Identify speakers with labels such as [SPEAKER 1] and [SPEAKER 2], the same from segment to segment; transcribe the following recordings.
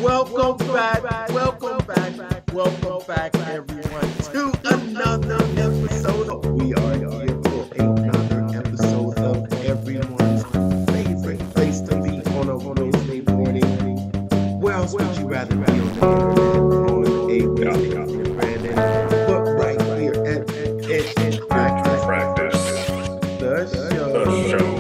[SPEAKER 1] Welcome back, everyone, to another episode. We are here for another episode of everyone's favorite place to be on a Wednesday morning. Where else would you rather be on the internet on a Wednesday morning, Brandon? But right here at Practice, the show.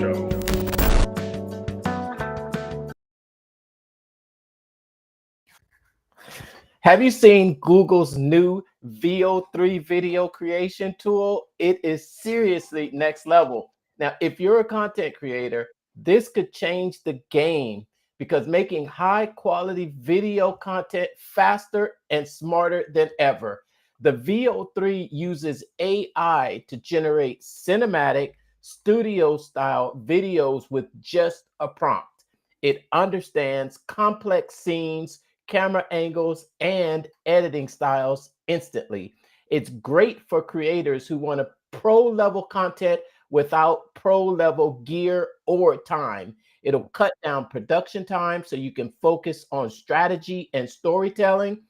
[SPEAKER 2] Have you seen Google's new VO3 video creation tool? It is seriously next level. Now, if you're a content creator, this could change the game because making high quality video content faster and smarter than ever. The VO3 uses AI to generate cinematic studio style videos with just a prompt. It understands complex scenes, camera angles, and editing styles instantly. It's great for creators who want a pro level content without pro level gear or time. It'll cut down production time so you can focus on strategy and storytelling.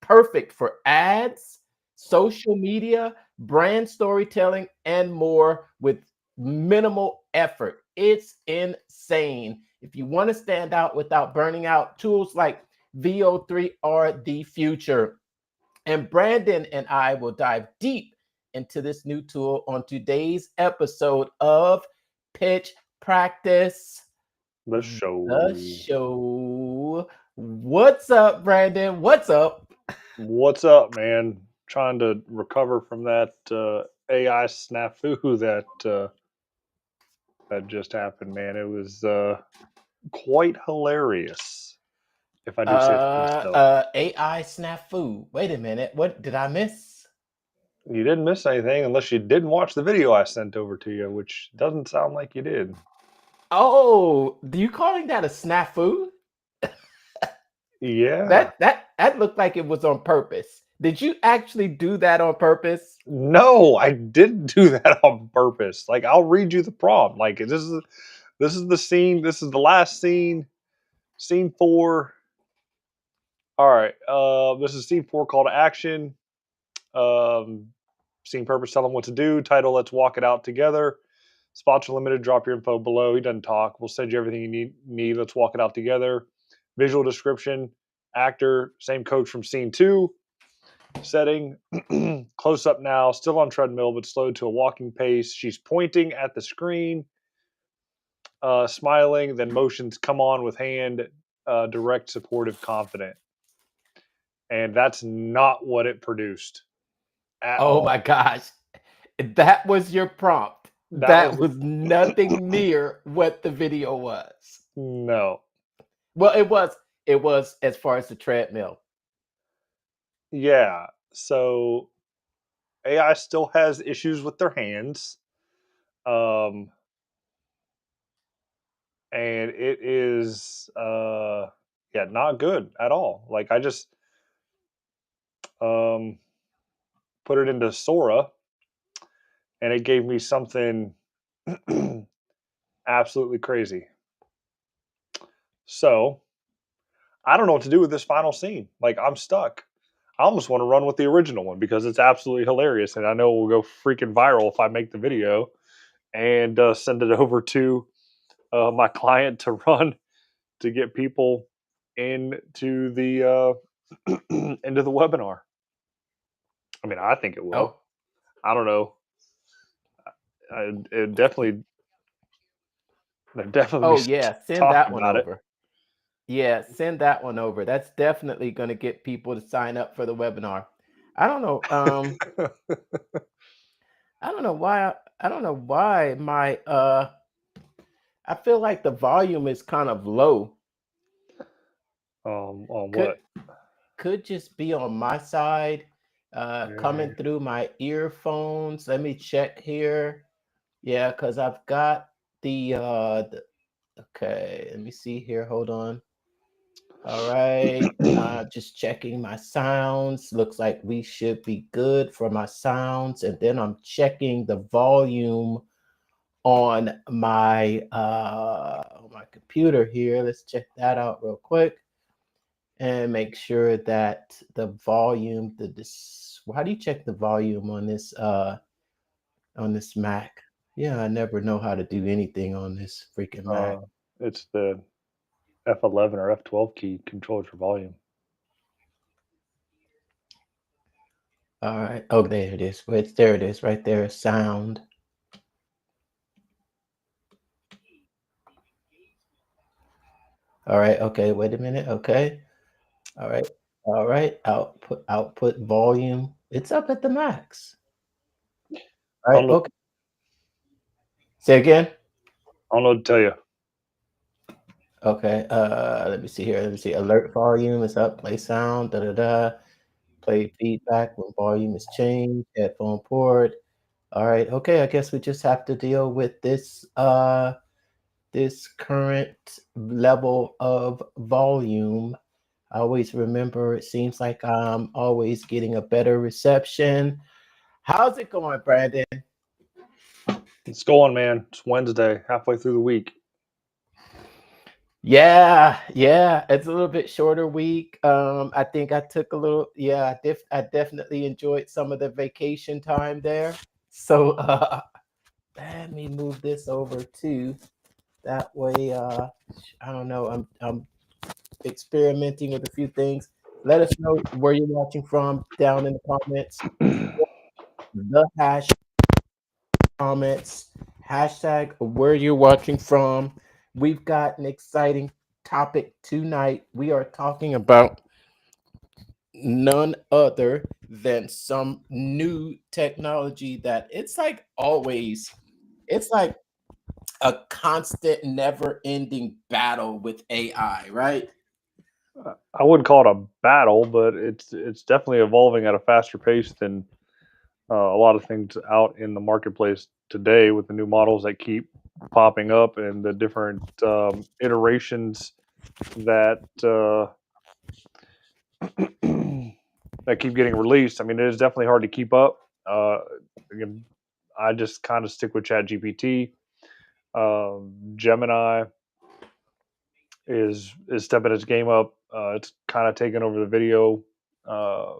[SPEAKER 2] Perfect for ads, social media, brand storytelling, and more with minimal effort. It's insane. If you want to stand out without burning out, tools like VO3 are the future. And Brandon and I will dive deep into this new tool on today's episode of Pitch Practice,
[SPEAKER 3] The show.
[SPEAKER 2] What's up, Brandon? What's up?
[SPEAKER 3] What's up, man? Trying to recover from that AI snafu that just happened, man. It was quite hilarious, if I do say so myself.
[SPEAKER 2] AI snafu. Wait a minute. What did I miss?
[SPEAKER 3] You didn't miss anything unless you didn't watch the video I sent over to you, which doesn't sound like you did.
[SPEAKER 2] Oh, do you calling that a snafu?
[SPEAKER 3] Yeah.
[SPEAKER 2] That looked like it was on purpose. Did you actually do that on purpose?
[SPEAKER 3] No, I didn't do that on purpose. Like, I'll read you the prompt. Like, this is the scene. This is the last scene. Scene 4. All right. This is scene 4, call to action. Scene purpose, tell them what to do. Title, let's walk it out together. Spots are limited. Drop your info below. He doesn't talk. We'll send you everything you need. Let's walk it out together. Visual description. Actor, same coach from scene 2. Setting, close up now. Still on treadmill, but slowed to a walking pace. She's pointing at the screen, smiling. Then motions come on with hand. Direct, supportive, confident. And that's not what it produced at all.
[SPEAKER 2] Oh my gosh. That was your prompt. That was nothing near what the video was.
[SPEAKER 3] No.
[SPEAKER 2] Well, it was as far as the treadmill.
[SPEAKER 3] Yeah. So AI still has issues with their hands. And it is not good at all. Like, I just put it into Sora and it gave me something absolutely crazy. So I don't know what to do with this final scene. Like, I'm stuck. I almost want to run with the original one because it's absolutely hilarious, and I know it will go freaking viral if I make the video and send it over to my client to run to get people into the into the webinar. I mean, I think it will.
[SPEAKER 2] Oh.
[SPEAKER 3] I don't know. It definitely.
[SPEAKER 2] Oh yeah, send that one over.
[SPEAKER 3] It.
[SPEAKER 2] Yeah, send that one over. That's definitely going to get people to sign up for the webinar. I don't know. I don't know why. I don't know why my. I feel like the volume is kind of low.
[SPEAKER 3] On what?
[SPEAKER 2] Could just be on my side, coming through my earphones. Let me check here. Yeah, because I've got the. Okay, let me see here. Hold on. All right, just checking my sounds. Looks like we should be good for my sounds, and then I'm checking the volume on my computer here. Let's check that out real quick. and make sure that the volume, how do you check the volume on this Mac? Yeah, I never know how to do anything on this freaking Mac.
[SPEAKER 3] It's the F11 or F12 key controls your volume.
[SPEAKER 2] All right. Oh, there it is. Wait, there it is, right there. Sound. All right. Okay. Wait a minute. Okay. All right. All right. Output volume. It's up at the max. All
[SPEAKER 3] I
[SPEAKER 2] right.
[SPEAKER 3] don't know,
[SPEAKER 2] Okay. Say again.
[SPEAKER 3] I don't know what to tell you.
[SPEAKER 2] Okay. Let me see here. Let me see. Alert volume is up. Play sound. Da da da. Play feedback when volume is changed. Headphone port. All right. Okay. I guess we just have to deal with this current level of volume. I always remember it seems like I'm always getting a better reception. How's it going, Brandon?
[SPEAKER 3] It's going, man. It's Wednesday, halfway through the week.
[SPEAKER 2] Yeah, it's a little bit shorter week. I think I took a little, yeah, I definitely enjoyed some of the vacation time there. So let me move this over too. That way, I don't know. I'm experimenting with a few things. Let us know where you're watching from down in the comments. The hash comments, hashtag where you're watching from. We've got an exciting topic tonight. We are talking about none other than some new technology that it's like a constant, never ending battle with AI, right?
[SPEAKER 3] I wouldn't call it a battle, but it's definitely evolving at a faster pace than a lot of things out in the marketplace today with the new models that keep popping up and the different iterations that that keep getting released. I mean, it is definitely hard to keep up. Again, I just kind of stick with ChatGPT. Gemini is stepping its game up. It's kind of taking over the uh,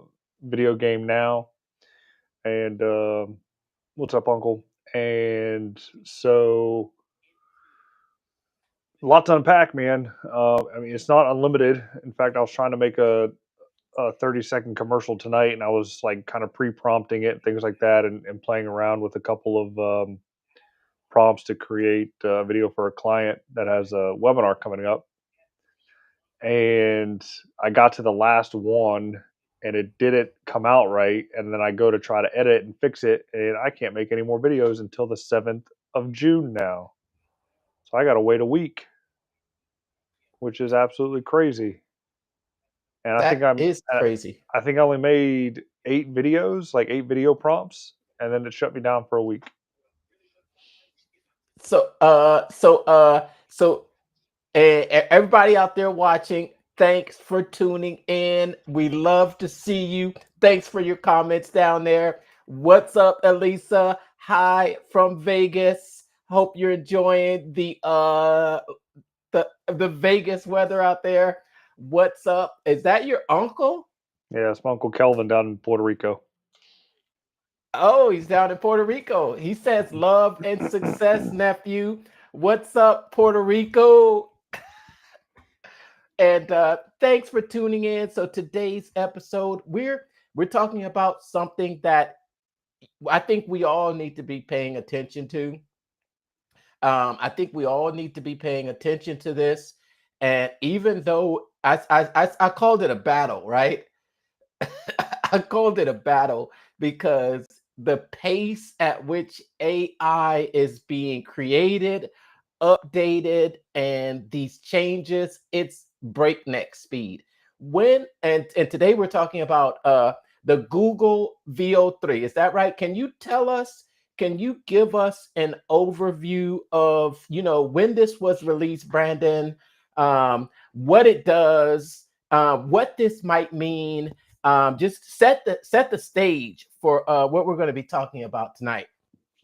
[SPEAKER 3] video game now. And what's up, Uncle? And so a lot to unpack, man. I mean, it's not unlimited. In fact, I was trying to make a 30-second commercial tonight, and I was like kind of pre-prompting it, things like that, and playing around with a couple of prompts to create a video for a client that has a webinar coming up. And I got to the last one and it didn't come out right. And then I go to try to edit and fix it, and I can't make any more videos until the 7th of June now. So I got to wait a week, which is absolutely crazy. And
[SPEAKER 2] That is crazy.
[SPEAKER 3] I think I only made 8 videos, like 8 video prompts, and then it shut me down for a week.
[SPEAKER 2] So everybody out there watching, thanks for tuning in. We love to see you. Thanks for your comments down there. What's up, Elisa? Hi from Vegas. Hope you're enjoying the Vegas weather out there. What's up? Is that your uncle?
[SPEAKER 3] Yeah, it's my Uncle Kelvin down in Puerto Rico.
[SPEAKER 2] Oh, he's down in Puerto Rico. He says love and success, nephew. What's up, Puerto Rico? And thanks for tuning in. So today's episode, we're talking about something that I think we all need to be paying attention to. I think we all need to be paying attention to this. And even though I called it a battle, right? I called it a battle because the pace at which AI is being created, updated, and these changes, it's breakneck speed. And today we're talking about the Google VO3. Is that right? Can you tell us? Can you give us an overview of when this was released, Brandon? What it does, what this might mean, just set the stage for what we're going to be talking about tonight.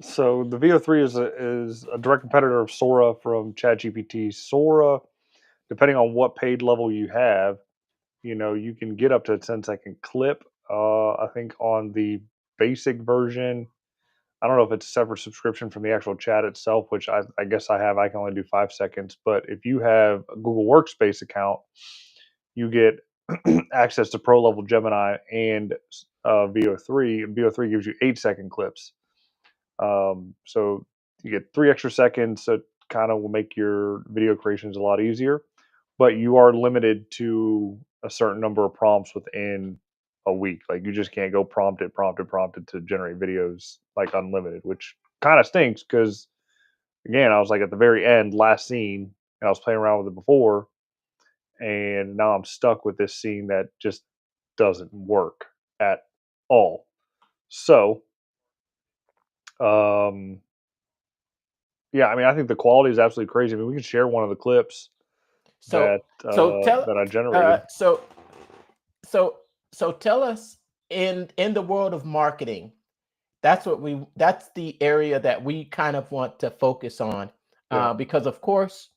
[SPEAKER 3] So the VO3 is a direct competitor of Sora from ChatGPT. Sora, depending on what paid level you have, You can get up to a 10-second clip. I think on the basic version, I don't know if it's a separate subscription from the actual chat itself, which I guess I have. I can only do 5 seconds. But if you have a Google Workspace account, you get access to pro level Gemini and VO3. And VO3 gives you 8-second clips. So you get 3 extra seconds. So it kind of will make your video creations a lot easier. But you are limited to a certain number of prompts within a week. Like you just can't go prompted to generate videos like unlimited, which kind of stinks because again, I was like at the very end, last scene, and I was playing around with it before, and now I'm stuck with this scene that just doesn't work at all. So, um, yeah, I mean, I think the quality is absolutely crazy. I mean, we can share one of the clips
[SPEAKER 2] So
[SPEAKER 3] that I
[SPEAKER 2] uh,
[SPEAKER 3] generated.
[SPEAKER 2] so so so tell us, in the world of marketing, that's the area that we kind of want to focus on,
[SPEAKER 3] Yeah.
[SPEAKER 2] because of course,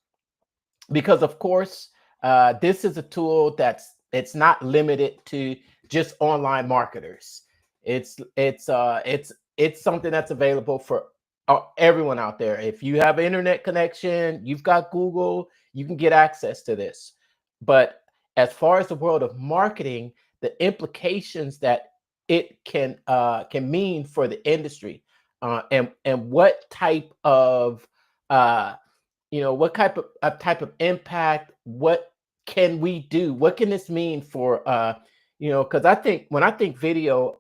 [SPEAKER 2] this is a tool it's not limited to just online marketers. It's something that's available for everyone out there. If you have an internet connection, you've got Google, you can get access to this. But as far as the world of marketing, the implications that it can mean for the industry, and what type of uh, what type of impact, what can we do, what can this mean for because I think when I think video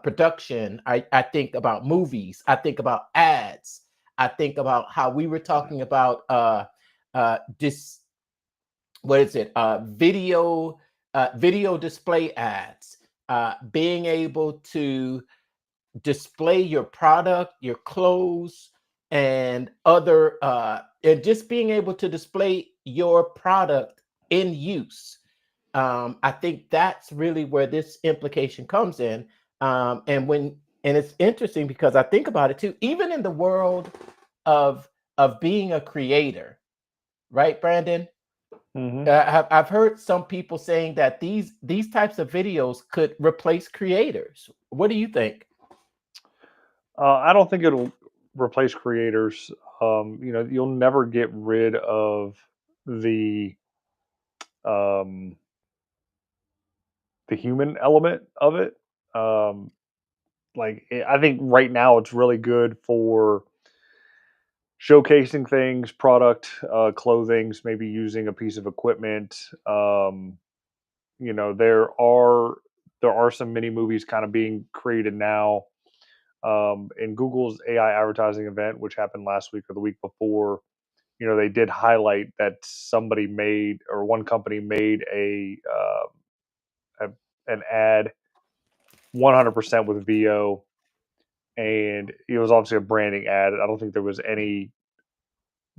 [SPEAKER 2] production, I think about movies, I think about ads, I think about how we were talking about this, what is it, video display ads, being able to display your product, your clothes, and other and just being able to display your product in use. I think that's really where this implication comes in. And it's interesting because I think about it too, even in the world of being a creator, right, Brandon?
[SPEAKER 3] Hmm.
[SPEAKER 2] I've heard some people saying that these types of videos could replace creators. What do you think?
[SPEAKER 3] I don't think it'll replace creators. You'll never get rid of the um, the human element of it. Um, I think right now it's really good for showcasing things, product, clothings, maybe using a piece of equipment. You know, there are some mini movies kind of being created now. In Google's AI advertising event, which happened last week or the week before, they did highlight that somebody made, or one company made an ad 100% with VO, and it was obviously a branding ad. I don't think there was any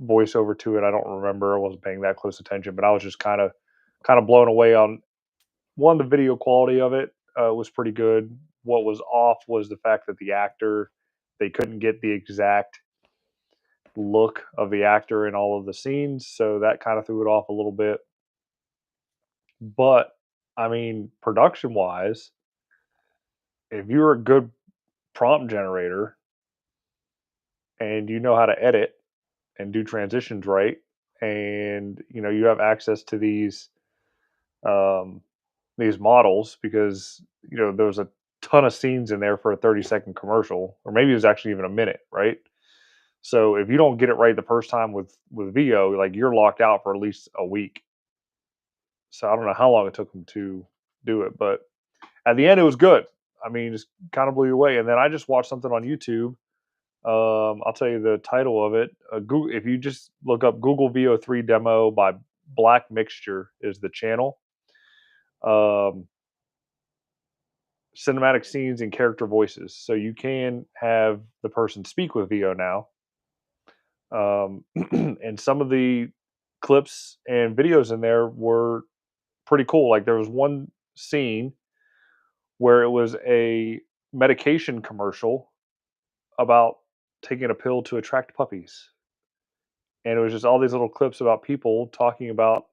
[SPEAKER 3] voiceover to it. I don't remember. I wasn't paying that close attention, but I was just kind of blown away on one, the video quality of it was pretty good. What was off was the fact that the actor, they couldn't get the exact look of the actor in all of the scenes, so that kind of threw it off a little bit. But I mean, production wise, if you're a good prompt generator and you know how to edit and do transitions right, and you have access to um, these models, because there's a ton of scenes in there for a 30-second commercial, or maybe it was actually even a minute, right? So if you don't get it right the first time with VO, like you're locked out for at least a week. So I don't know how long it took them to do it, but at the end it was good. I mean, just kind of blew you away. And then I just watched something on YouTube. I'll tell you the title of it. Google, if you just look up Google VO3 demo by Black Mixture is the channel. Um, Cinematic scenes and character voices. So you can have the person speak with VO now. And some of the clips and videos in there were pretty cool. Like there was one scene where it was a medication commercial about taking a pill to attract puppies. And it was just all these little clips about people talking about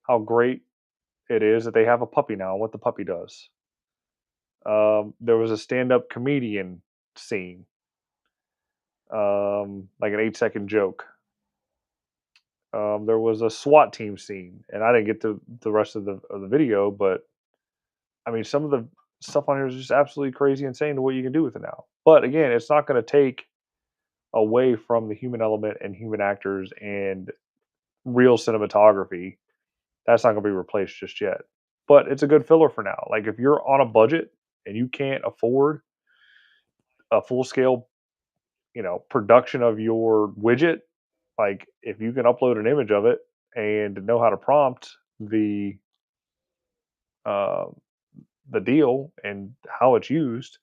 [SPEAKER 3] how great it is that they have a puppy now and what the puppy does. There was a stand-up comedian scene, like an 8-second joke. There was a SWAT team scene, and I didn't get the rest of the video, but I mean, some of the stuff on here is just absolutely crazy insane to what you can do with it now. But again, it's not going to take away from the human element and human actors and real cinematography. That's not going to be replaced just yet. But it's a good filler for now. Like if you're on a budget and you can't afford a full scale, production of your widget, like if you can upload an image of it and know how to prompt uh, the deal and how it's used,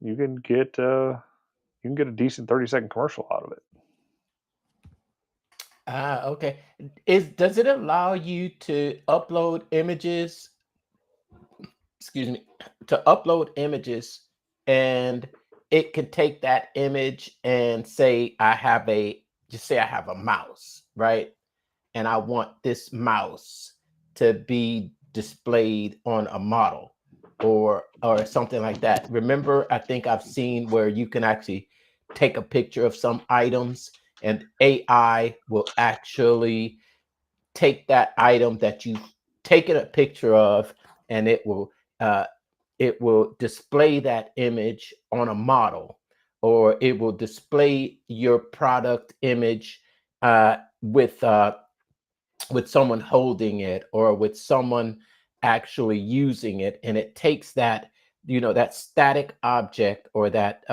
[SPEAKER 3] you can get a decent 30-second commercial out of it.
[SPEAKER 2] Okay. Does it allow you to upload images? Excuse me, to upload images, and it can take that image and say I have a mouse, right? And I want this mouse to be displayed on a model or something like that. Remember, I think I've seen where you can actually take a picture of some items and AI will actually take that item that you've taken a picture of, and uh, it will display that image on a model, or it will display your product image with someone holding it or with someone actually using it, and it takes that that static object or that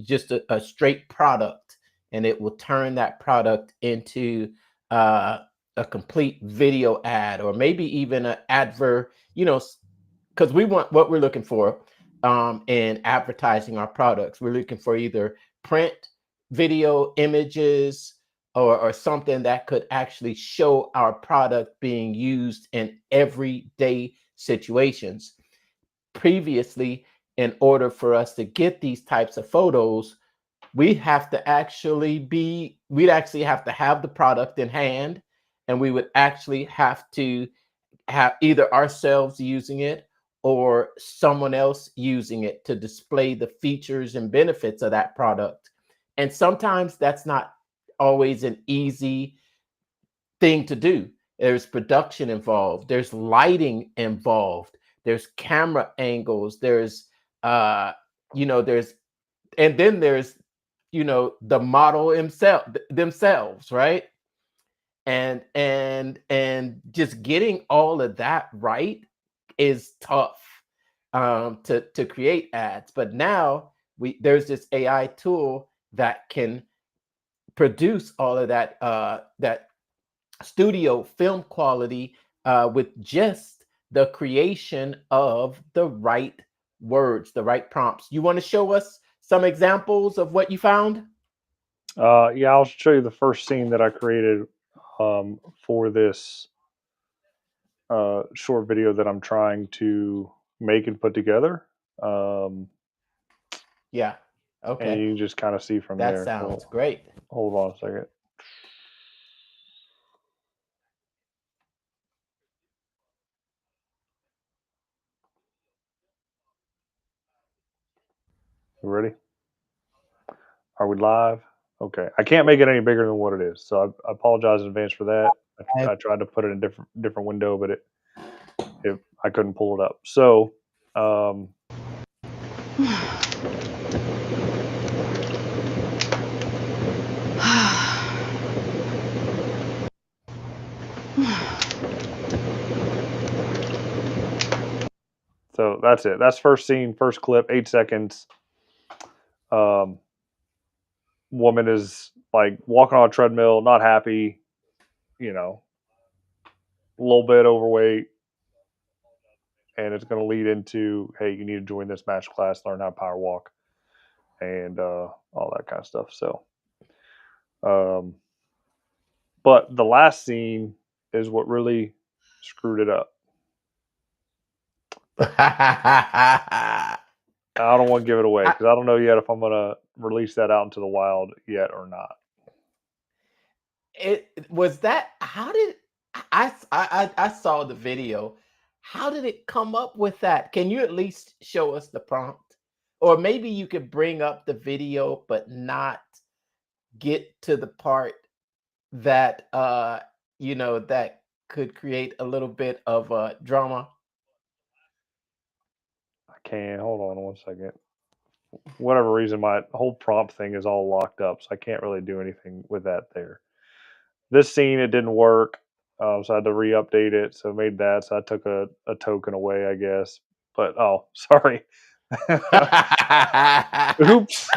[SPEAKER 2] just a straight product, and it will turn that product into uh, a complete video ad, or maybe even an advert, because we want what we're looking for in advertising our products. We're looking for either print, video, images, or something that could actually show our product being used in everyday situations. Previously, in order for us to get these types of photos, we'd actually have to have the product in hand, and we would actually have to have either ourselves using it or someone else using it to display the features and benefits of that product. And sometimes that's not always an easy thing to do. There's production involved, there's lighting involved, there's camera angles, there's and then there's the model themselves, right? And just getting all of that right is tough to create ads. But now there's this AI tool that can produce all of that studio film quality with just the creation of the right words, the right prompts. You want to show us some examples of what you found?
[SPEAKER 3] Yeah, I'll show you the first scene that I created for this short video that I'm trying to make and put together.
[SPEAKER 2] Yeah.
[SPEAKER 3] And
[SPEAKER 2] Okay.
[SPEAKER 3] you can just kind of see from
[SPEAKER 2] That
[SPEAKER 3] there.
[SPEAKER 2] sounds great.
[SPEAKER 3] Hold on a second. You ready? Are we live? Okay. I can't make it any bigger than what it is, so I apologize in advance for that. I tried to put it in a different window, but I couldn't pull it up. So, so that's it. That's first scene, first clip, 8 seconds. Woman is like walking on a treadmill, not happy, a little bit overweight, and it's going to lead into, hey, you need to join this match class, learn how to power walk, and all that kind of stuff. So, but the last scene is what really screwed it up. I don't want to give it away because I don't know yet if I'm going to release that out into the wild yet or not.
[SPEAKER 2] It was that. How did I saw the video. How did it come up with that? Can you at least show us the prompt? Or maybe you could bring up the video, but not get to the part that that could create a little bit of drama.
[SPEAKER 3] I can. Hold on one second. Whatever reason, my whole prompt thing is all locked up, so I can't really do anything with that there. This scene, it didn't work, so I had to re-update it. So I made that. So I took a token away, I guess. But oh, sorry. Oops.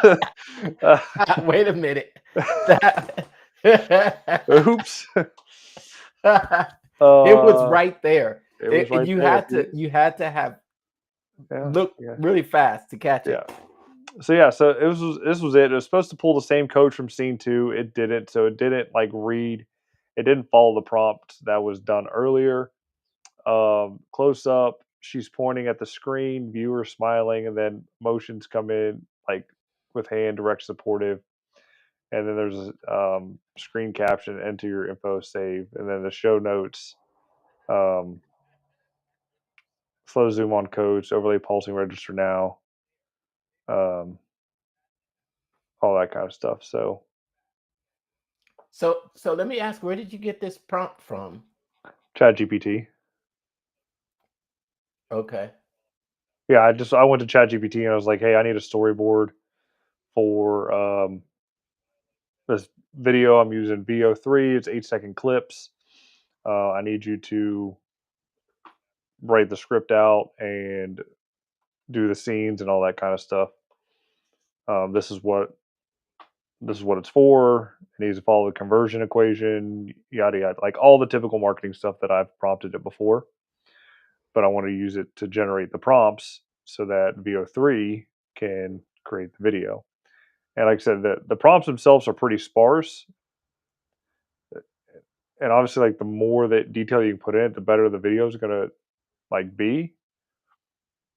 [SPEAKER 2] Wait a minute. That
[SPEAKER 3] Oops.
[SPEAKER 2] it was right there.
[SPEAKER 3] It was right
[SPEAKER 2] You
[SPEAKER 3] there.
[SPEAKER 2] you had to have
[SPEAKER 3] Yeah.
[SPEAKER 2] look
[SPEAKER 3] Yeah.
[SPEAKER 2] really fast to catch it.
[SPEAKER 3] Yeah. So this was it. It was supposed to pull the same code from scene 2. It didn't. So it didn't like read. It didn't follow the prompt that was done earlier. Close up, she's pointing at the screen, viewer smiling, and then motions come in like with hand direct supportive, and then there's screen caption, enter your info, save, and then the show notes, um, slow zoom on codes, overlay pulsing register now, um, all that kind of stuff. So
[SPEAKER 2] So let me ask, where did you get this prompt from?
[SPEAKER 3] Chat GPT.
[SPEAKER 2] Okay.
[SPEAKER 3] Yeah, I went to Chat GPT and I was like, hey, I need a storyboard for this video. I'm using VO3. It's 8-second clips. I need you to write the script out and do the scenes and all that kind of stuff. This is what it's for. It needs to follow the conversion equation, yada yada, like all the typical marketing stuff that I've prompted it before. But I want to use it to generate the prompts so that VO3 can create the video. And like I said, the prompts themselves are pretty sparse. And obviously, like the more that detail you can put in it, the better the video is gonna like be.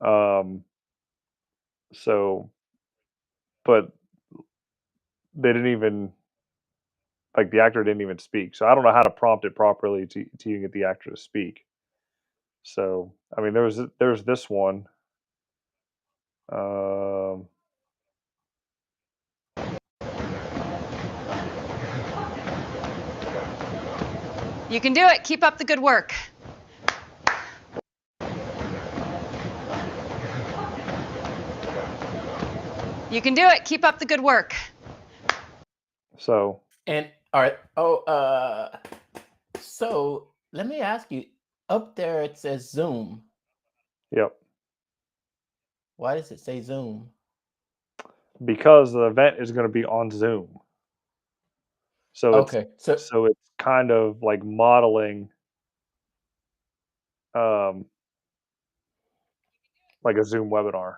[SPEAKER 3] Um, so, but they didn't even like the actor didn't even speak. So I don't know how to prompt it properly to even get the actor to speak. So I mean, there's this one. Um,
[SPEAKER 4] You can do it. Keep up the good work. You can do it. Keep up the good work.
[SPEAKER 3] so
[SPEAKER 2] And all right. So let me ask you, up there it says Zoom.
[SPEAKER 3] yep,
[SPEAKER 2] Why does it say Zoom?
[SPEAKER 3] because the event is going to be on Zoom. So
[SPEAKER 2] Okay.
[SPEAKER 3] it's kind of like modeling um, like a Zoom webinar.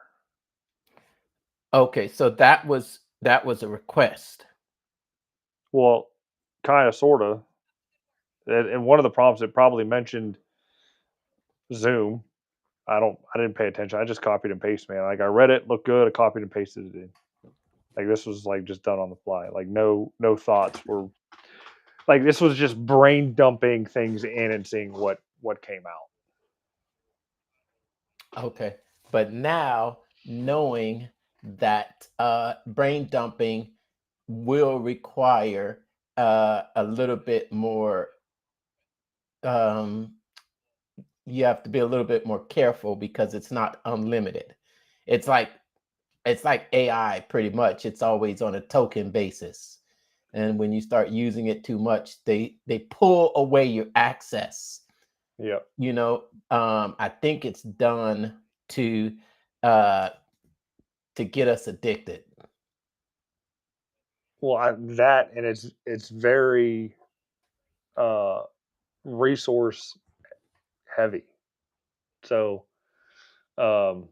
[SPEAKER 2] Okay, so that was a request.
[SPEAKER 3] Well, kind of, sort of. And one of the prompts it probably mentioned Zoom. I didn't pay attention. I just copied and pasted, man. Like I read it, looked good, I copied and pasted it in. Like this was like just done on the fly. Like no thoughts were like this was just brain dumping things in and seeing what came out.
[SPEAKER 2] Okay. But now knowing that brain dumping will require a little bit more you have to be a little bit more careful because it's not unlimited. It's like AI pretty much. It's always on a token basis. And when you start using it too much, they pull away your access.
[SPEAKER 3] Yeah.
[SPEAKER 2] I think it's done to uh get us addicted.
[SPEAKER 3] Well, that and it's very uh resource heavy. So um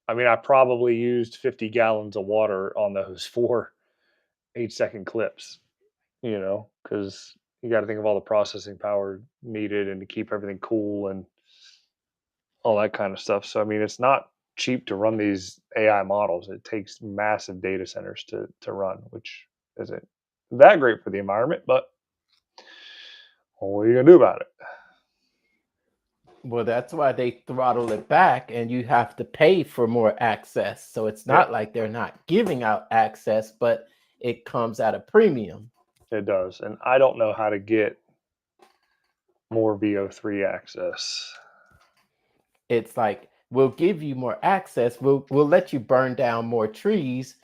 [SPEAKER 3] I mean I probably used 50 gallons of water on those 4 8-second clips, because you got to think of all the processing power needed and to keep everything cool and all that kind of stuff. So I mean, it's not cheap to run these AI models. It takes massive data centers to run, which isn't that great for the environment, but Well, what are you gonna do about it?
[SPEAKER 2] Well, that's why they throttle it back, and you have to pay for more access. So it's
[SPEAKER 3] Yeah.
[SPEAKER 2] not like they're not giving out access, but it comes at a premium.
[SPEAKER 3] It does, and I don't know how to get more VO3 access.
[SPEAKER 2] It's like we'll give you more access. We'll let you burn down more trees,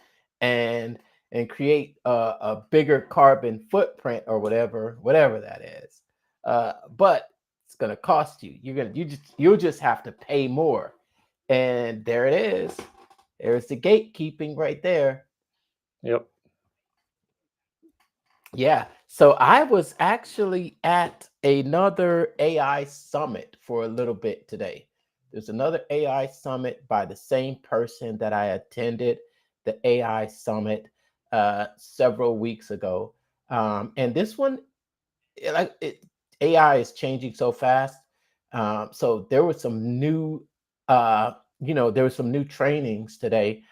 [SPEAKER 2] and create a bigger carbon footprint or whatever that is. But it's gonna cost you. You'll just have to pay more. And there it is. There's the gatekeeping right there.
[SPEAKER 3] Yep.
[SPEAKER 2] Yeah. So I was actually at another AI summit for a little bit today. There's another AI summit by the same person that I attended the AI summit several weeks ago. And this one, AI is changing so fast. So there was some new, there were some new trainings today,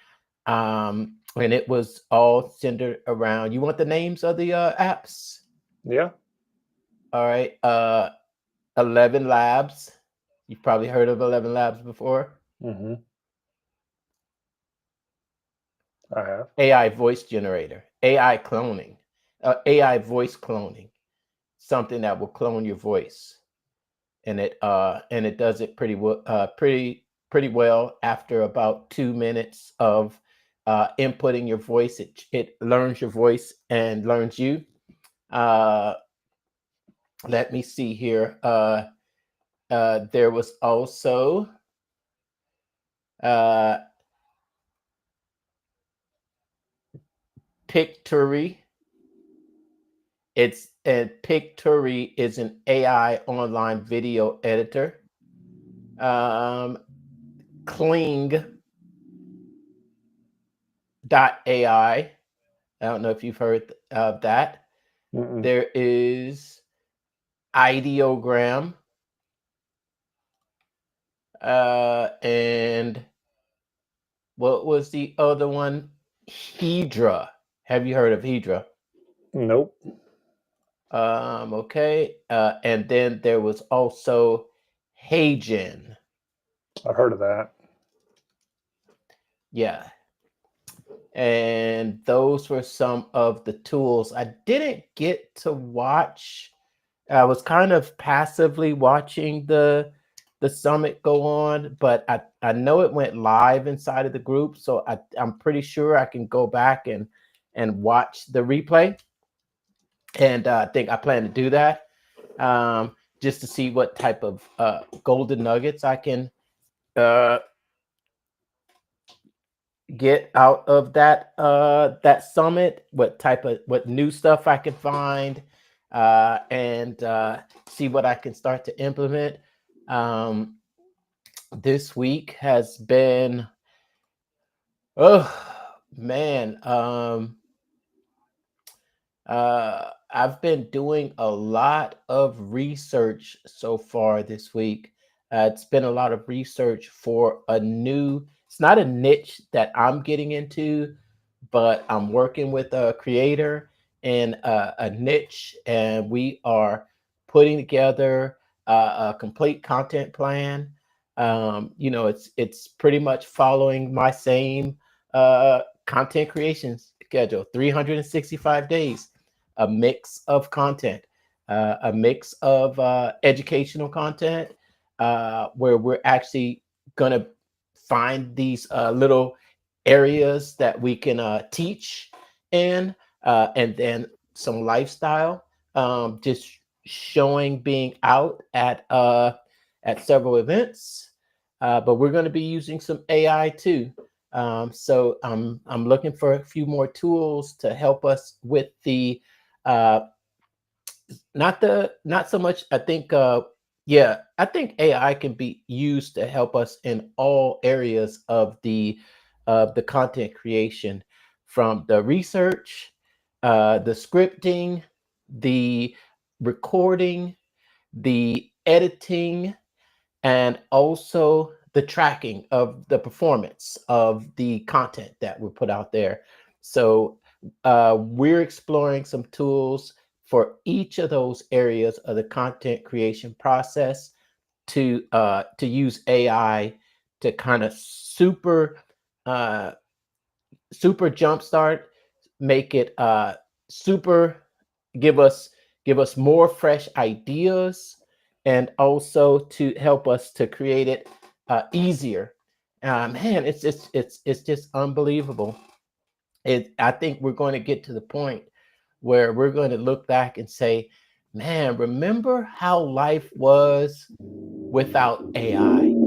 [SPEAKER 2] and it was all centered around. You want the names of the apps?
[SPEAKER 3] Yeah.
[SPEAKER 2] All right. 11 Labs. You've probably heard of 11 Labs before.
[SPEAKER 3] Mm-hmm. I have.
[SPEAKER 2] AI voice generator, AI cloning, AI voice cloning, something that will clone your voice, and it does it pretty well after about 2 minutes of inputting your voice. It learns your voice and learns you. Let me see here. There was also Pictory. Pictory is an AI online video editor. Kling.ai. I don't know if you've heard of that.
[SPEAKER 3] Mm-mm.
[SPEAKER 2] There is Ideogram. And what was the other one? Hedra. Have you heard of Hedra?
[SPEAKER 3] Nope.
[SPEAKER 2] Okay. And then there was also Heygen.
[SPEAKER 3] I heard of that.
[SPEAKER 2] Yeah. And those were some of the tools. I didn't get to watch. I was kind of passively watching the summit go on, but I know it went live inside of the group, so I'm pretty sure I can go back and watch the replay. And I think I plan to do that, just to see what type of golden nuggets I can get out of that summit, what new stuff I can find, and see what I can start to implement. This week has been, oh man, I've been doing a lot of research so far this week. It's been a lot of research for it's not a niche that I'm getting into, but I'm working with a creator in a niche, and we are putting together a complete content plan. It's pretty much following my same content creation schedule, 365 days, a mix of content, a mix of educational content, where we're actually going to find these little areas that we can teach in, and then some lifestyle, just showing being out at several events. But we're going to be using some AI too. So I'm looking for a few more tools to help us with the uh, not so much. I think AI can be used to help us in all areas of the content creation, from the research, the scripting, the recording, the editing, and also the tracking of the performance of the content that we put out there. So we're exploring some tools for each of those areas of the content creation process to use AI to kind of uh, super jumpstart, make it super, give us more fresh ideas, and also to help us to create it easier. Man, it's just unbelievable. I think we're going to get to the point where we're going to look back and say, man, remember how life was without AI?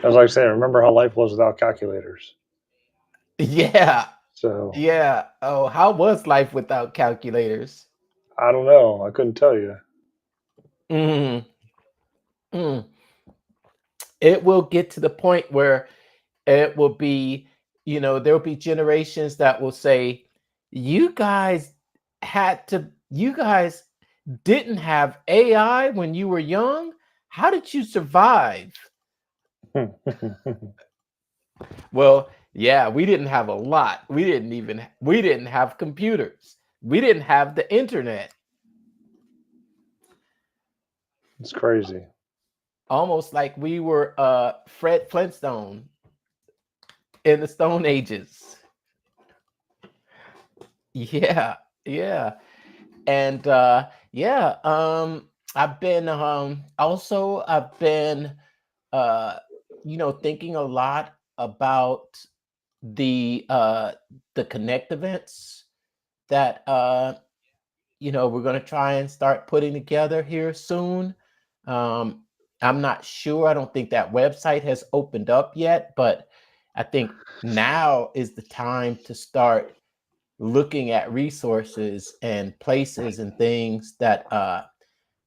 [SPEAKER 3] I was like saying, remember how life was without calculators?
[SPEAKER 2] Yeah,
[SPEAKER 3] So
[SPEAKER 2] yeah. Oh, how was life without calculators?
[SPEAKER 3] I don't know. I couldn't tell you.
[SPEAKER 2] Mm, mm. It will get to the point where it will be, there will be generations that will say, you guys you guys didn't have AI when you were young. How did you survive? Well, yeah, we didn't have a lot. We didn't have computers. We didn't have the internet.
[SPEAKER 3] It's crazy.
[SPEAKER 2] Almost like we were Fred Flintstone in the Stone Ages. Yeah, yeah. And yeah, I've been uh thinking a lot about the connect events that we're going to try and start putting together here soon. um I'm not sure, I don't think that website has opened up yet, but I think now is the time to start looking at resources and places and things that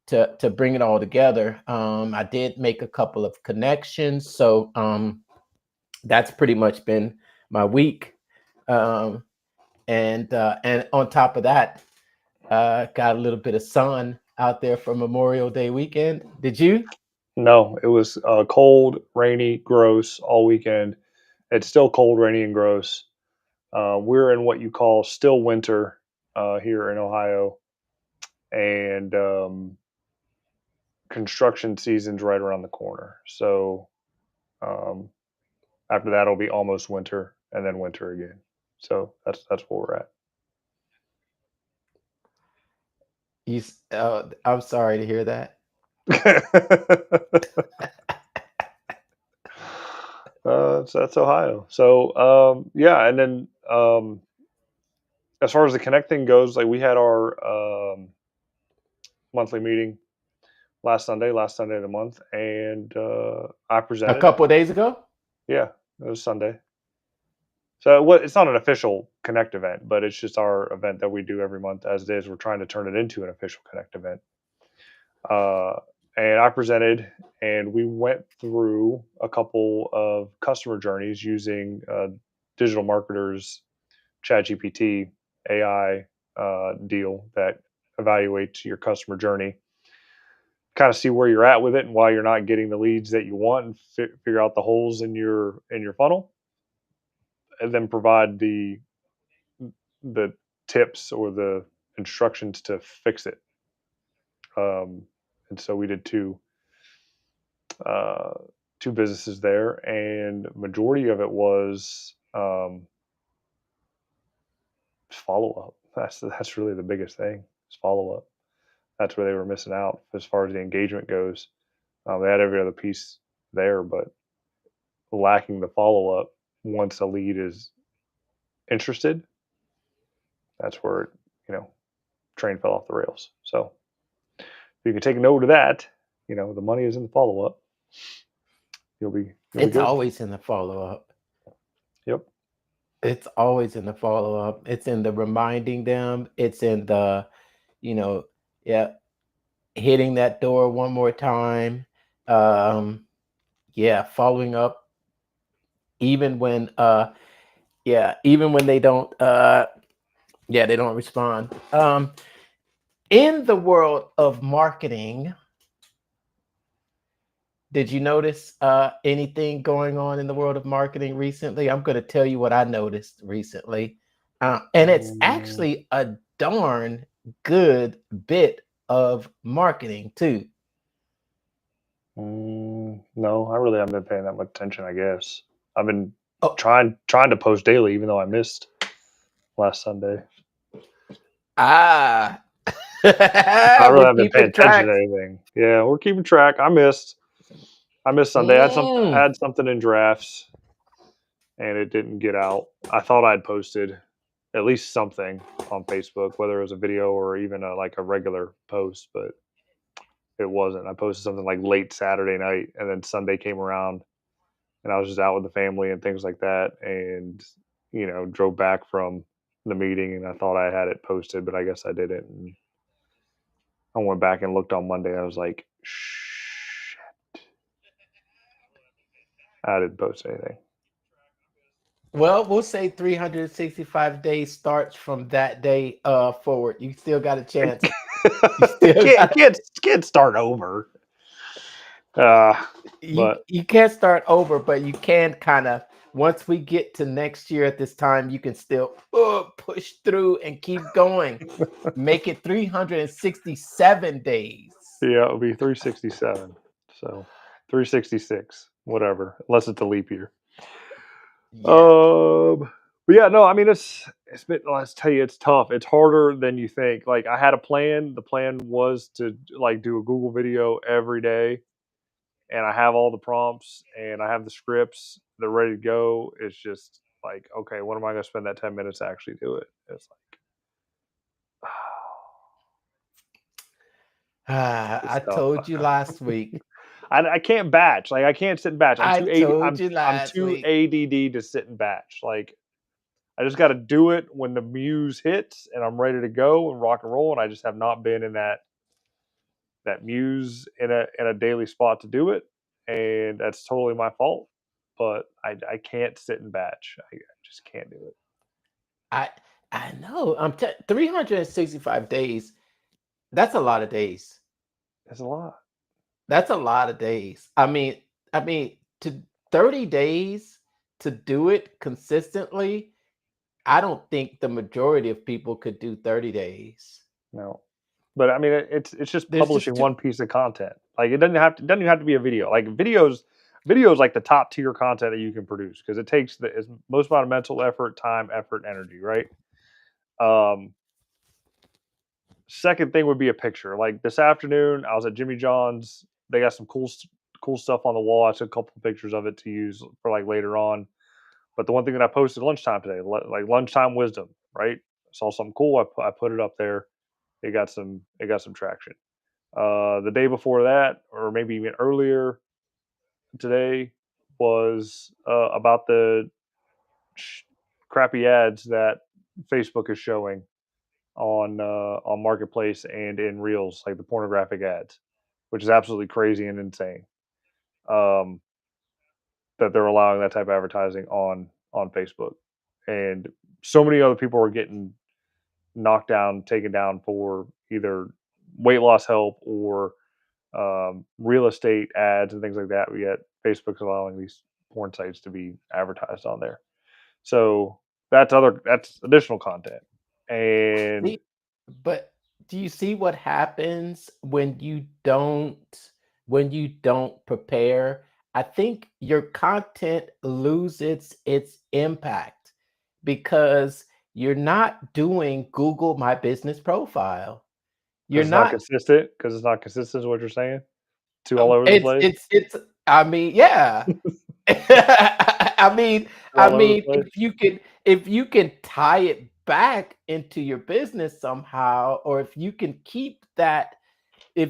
[SPEAKER 2] to bring it all together. I did make a couple of connections, so that's pretty much been my week. Um, and on top of that, got a little bit of sun out there for Memorial Day weekend. Did you?
[SPEAKER 3] No, it was cold, rainy, gross all weekend. It's still cold, rainy, and gross. We're in what you call still winter here in Ohio, and construction season's right around the corner. So um, after that, it'll be almost winter, and then winter again. So that's where we're at.
[SPEAKER 2] I'm sorry to hear that.
[SPEAKER 3] So that's Ohio. So yeah, and then as far as the connect thing goes, like we had our monthly meeting last Sunday of the month, and I
[SPEAKER 2] A
[SPEAKER 3] presented.
[SPEAKER 2] couple of days ago.
[SPEAKER 3] Yeah, it was Sunday. So it's not an official Connect event, but it's just our event that we do every month. As it is, we're trying to turn it into an official Connect event. Uh, and I presented, and we went through a couple of customer journeys using digital marketers ChatGPT AI deal that evaluates your customer journey, kind of see where you're at with it and why you're not getting the leads that you want, and figure out the holes in your funnel, and then provide the tips or the instructions to fix it. And so we did uh, two businesses there, and majority of it was follow up. That's really the biggest thing. Is follow up. That's where they were missing out as far as the engagement goes. They had every other piece there, but lacking the follow up once a lead is interested. That's where train fell off the rails. So if you can take note of that, the money is in the follow up. You'll be
[SPEAKER 2] It's
[SPEAKER 3] good.
[SPEAKER 2] always in the follow up.
[SPEAKER 3] Yep.
[SPEAKER 2] It's always in the follow up. It's in the reminding them. It's in the, you know, yeah, hitting that door one more time. Um, yeah, following up even when even when they don't they don't respond. In the world of marketing, did you notice anything going on in the world of marketing recently? I'm going to tell you what I noticed recently. And it's
[SPEAKER 3] Mm,
[SPEAKER 2] actually a darn good bit of marketing too.
[SPEAKER 3] No, I really haven't been paying that much attention. I guess I've been
[SPEAKER 2] Oh,
[SPEAKER 3] trying to post daily, even though I missed last Sunday. I really
[SPEAKER 2] we're
[SPEAKER 3] haven't been paying
[SPEAKER 2] keeping
[SPEAKER 3] attention
[SPEAKER 2] track.
[SPEAKER 3] to anything. Yeah, we're keeping track. I missed Sunday. I had something in drafts, and it didn't get out. I thought I'd posted at least something on Facebook, whether it was a video or even like a regular post, but it wasn't. I posted something like late Saturday night, and then Sunday came around, and I was just out with the family and things like that, and drove back from the meeting, and I thought I had it posted, but I guess I didn't. And I went back and looked on Monday. I was like, shit, I didn't post anything.
[SPEAKER 2] Well, we'll say 365 days starts from that day forward. You still got a chance. You still
[SPEAKER 3] Can't start over. But
[SPEAKER 2] you can't start over, but you can kind of, once we get to next year at this time, you can still push through and keep going. Make it 367 days.
[SPEAKER 3] yeah, it'll be 367. So 366, whatever, unless it's a leap year.
[SPEAKER 2] Yeah.
[SPEAKER 3] But yeah, no, I mean it's been. Let's tell you, it's tough. It's harder than you think. Like I had a plan. The plan was to like do a Google video every day, and I have all the prompts and I have the scripts. They're ready to go. It's just like, okay, when am I going to spend that 10 minutes to actually do it? It's like,
[SPEAKER 2] I
[SPEAKER 3] it's tough.
[SPEAKER 2] told you last week.
[SPEAKER 3] I can't batch. Like I can't sit and batch.
[SPEAKER 2] I told you
[SPEAKER 3] I'm
[SPEAKER 2] last
[SPEAKER 3] too
[SPEAKER 2] week.
[SPEAKER 3] ADD to sit and batch. Like I just got to do it when the muse hits and I'm ready to go and rock and roll. And I just have not been in that muse in a daily spot to do it, and that's totally my fault. But I can't sit and batch. I just can't do it.
[SPEAKER 2] I know. 365 days. That's a lot of days.
[SPEAKER 3] It's a lot.
[SPEAKER 2] That's a lot of days. I mean, to 30 days to do it consistently, I don't think the majority of people could do 30 days.
[SPEAKER 3] No. But I mean, it's just
[SPEAKER 2] There's
[SPEAKER 3] publishing
[SPEAKER 2] just
[SPEAKER 3] one piece of content. Like it doesn't even have to be a video. Like videos like the top tier content that you can produce because it takes the most amount of mental effort, time, effort, energy, right? Second thing would be a picture. Like this afternoon, I was at Jimmy John's. They got some cool stuff on the wall. I took a couple of pictures of it to use for like later on. But the one thing that I posted lunchtime today, like lunchtime wisdom, right? I saw something cool. I put it up there. It got some traction. The day before that, or maybe even earlier today, was about the crappy ads that Facebook is showing on Marketplace and in Reels, like the pornographic ads, which is absolutely crazy and insane. That they're allowing that type of advertising on Facebook, and so many other people are getting knocked down, taken down for either weight loss help or real estate ads and things like that. Yet Facebook's allowing these porn sites to be advertised on there. So that's additional content. And
[SPEAKER 2] See, but do you see what happens when you don't prepare? I think your content loses its impact because you're not doing Google My Business Profile. You're
[SPEAKER 3] because it's not
[SPEAKER 2] not.
[SPEAKER 3] consistent. Because it's not consistent, is what you're saying. Too all over the place.
[SPEAKER 2] It's. I mean, yeah. I mean,
[SPEAKER 3] All over the place.
[SPEAKER 2] if you can tie it back into your business somehow, or if you can keep the the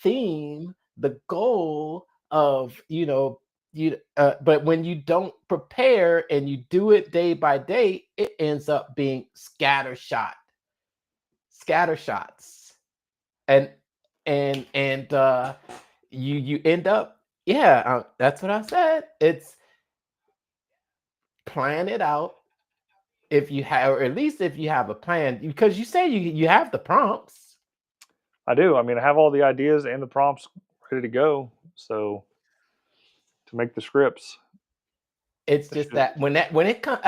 [SPEAKER 2] theme, the goal of but when you don't prepare and you do it day by day, it ends up being scattershot shots, and you end up, that's what I said. It's plan it out if you have, or at least if you have a plan, because you say you have the prompts.
[SPEAKER 3] I do. I mean, I have all the ideas and the prompts ready to go. So to make the scripts,
[SPEAKER 2] It's just that when it comes,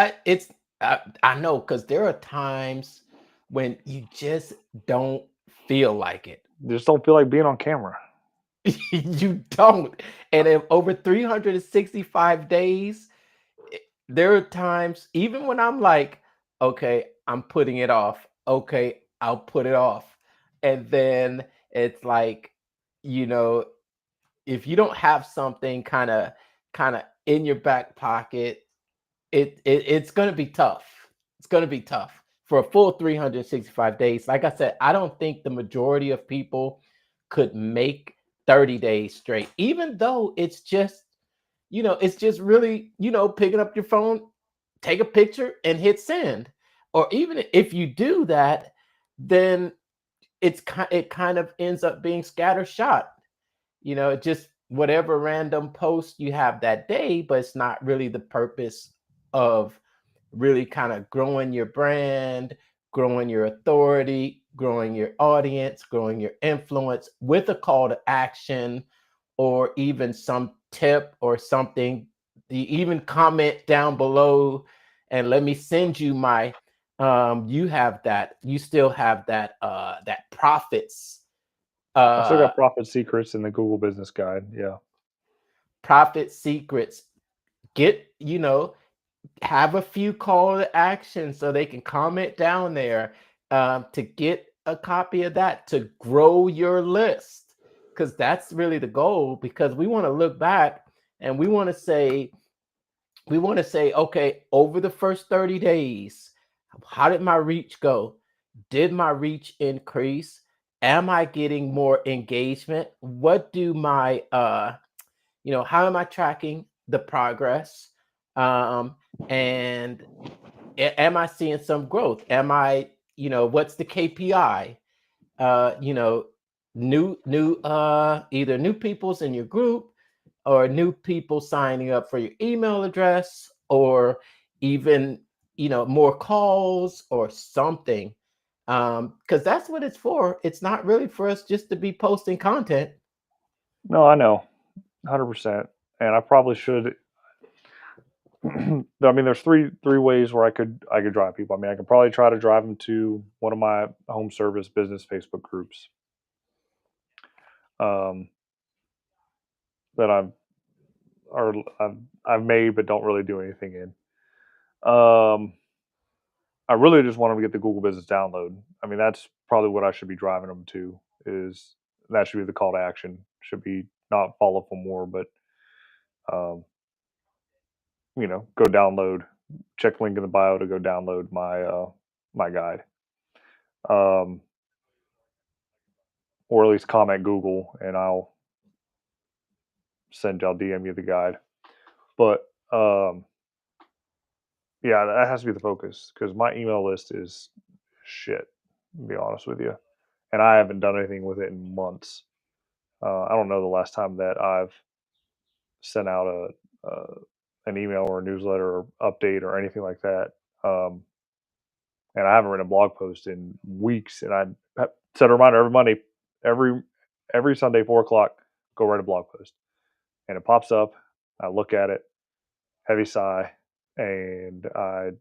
[SPEAKER 2] I know, because there are times when you just don't feel like it.
[SPEAKER 3] Just don't feel like being on camera.
[SPEAKER 2] You don't. And in over 365 days, there are times, even when I'm like, okay, I'm putting it off. Okay, I'll put it off. And then it's like, you know, if you don't have something kind of in your back pocket, it's going to be tough. It's going to be tough for a full 365 days. Like I said, I don't think the majority of people could make 30 days straight, even though it's just, it's just really, picking up your phone, take a picture and hit send. Or even if you do that, then it kind of ends up being scattershot. Just whatever random post you have that day, but it's not really the purpose of really kind of growing your brand, growing your authority, growing your audience, growing your influence with a call to action, or even some tip or something. You even comment down below and let me send you my you still have that profits
[SPEAKER 3] I still
[SPEAKER 2] uh
[SPEAKER 3] got profit secrets in the Google Business Guide. Yeah.
[SPEAKER 2] profit secrets. Get, have a few call to action so they can comment down there, to get a copy of that, to grow your list, because that's really the goal. Because we want to look back and we want to say, okay, over the first 30 days, how did my reach go? Did my reach increase? Am I getting more engagement? What do my how am I tracking the progress? Um, and am I seeing some growth? Am I, what's the KPI? Uh, you know, either new people's in your group, or new people signing up for your email address, or even, more calls or something. Because that's what it's for. It's not really for us just to be posting content.
[SPEAKER 3] No, I know, 100%. And I probably should. I mean, there's three ways where I could drive people. I mean, I could probably try to drive them to one of my home service business Facebook groups, um, that I've made but don't really do anything in. Um, I really just want them to get the Google Business download. I mean, that's probably what I should be driving them to. Is that should be the call to action? Should be not follow for more, but um, go download. Check link in the bio to go download my guide, um, or at least comment Google, and I'll I'll DM you the guide. But yeah, that has to be the focus because my email list is shit. To be honest with you, and I haven't done anything with it in months. I don't know the last time that I've sent out an email or a newsletter or update or anything like that. Um, and I haven't written a blog post in weeks. And I set a reminder every Monday, every every Sunday, 4 o'clock, go write a blog post, and it pops up. I look at it, heavy sigh, and I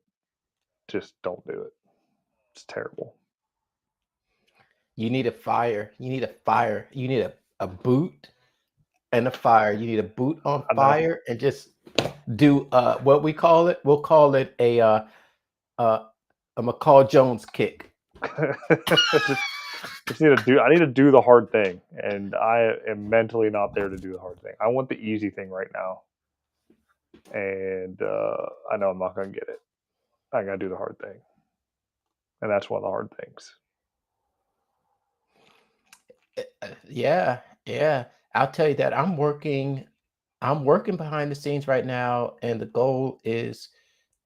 [SPEAKER 3] just don't do it. It's terrible.
[SPEAKER 2] You need a fire. You need a fire. You need a boot and a fire. You need a boot on
[SPEAKER 3] I know.
[SPEAKER 2] fire and just do what we call it. We'll call it uh a McCall Jones kick.
[SPEAKER 3] just need to do. I need to do the hard thing, and I am mentally not there to do the hard thing. I want the easy thing right now, and I know I'm not going to get it. I got to do the hard thing, and that's one of the hard things.
[SPEAKER 2] Yeah, yeah. I'll tell you that I'm working behind the scenes right now, and the goal is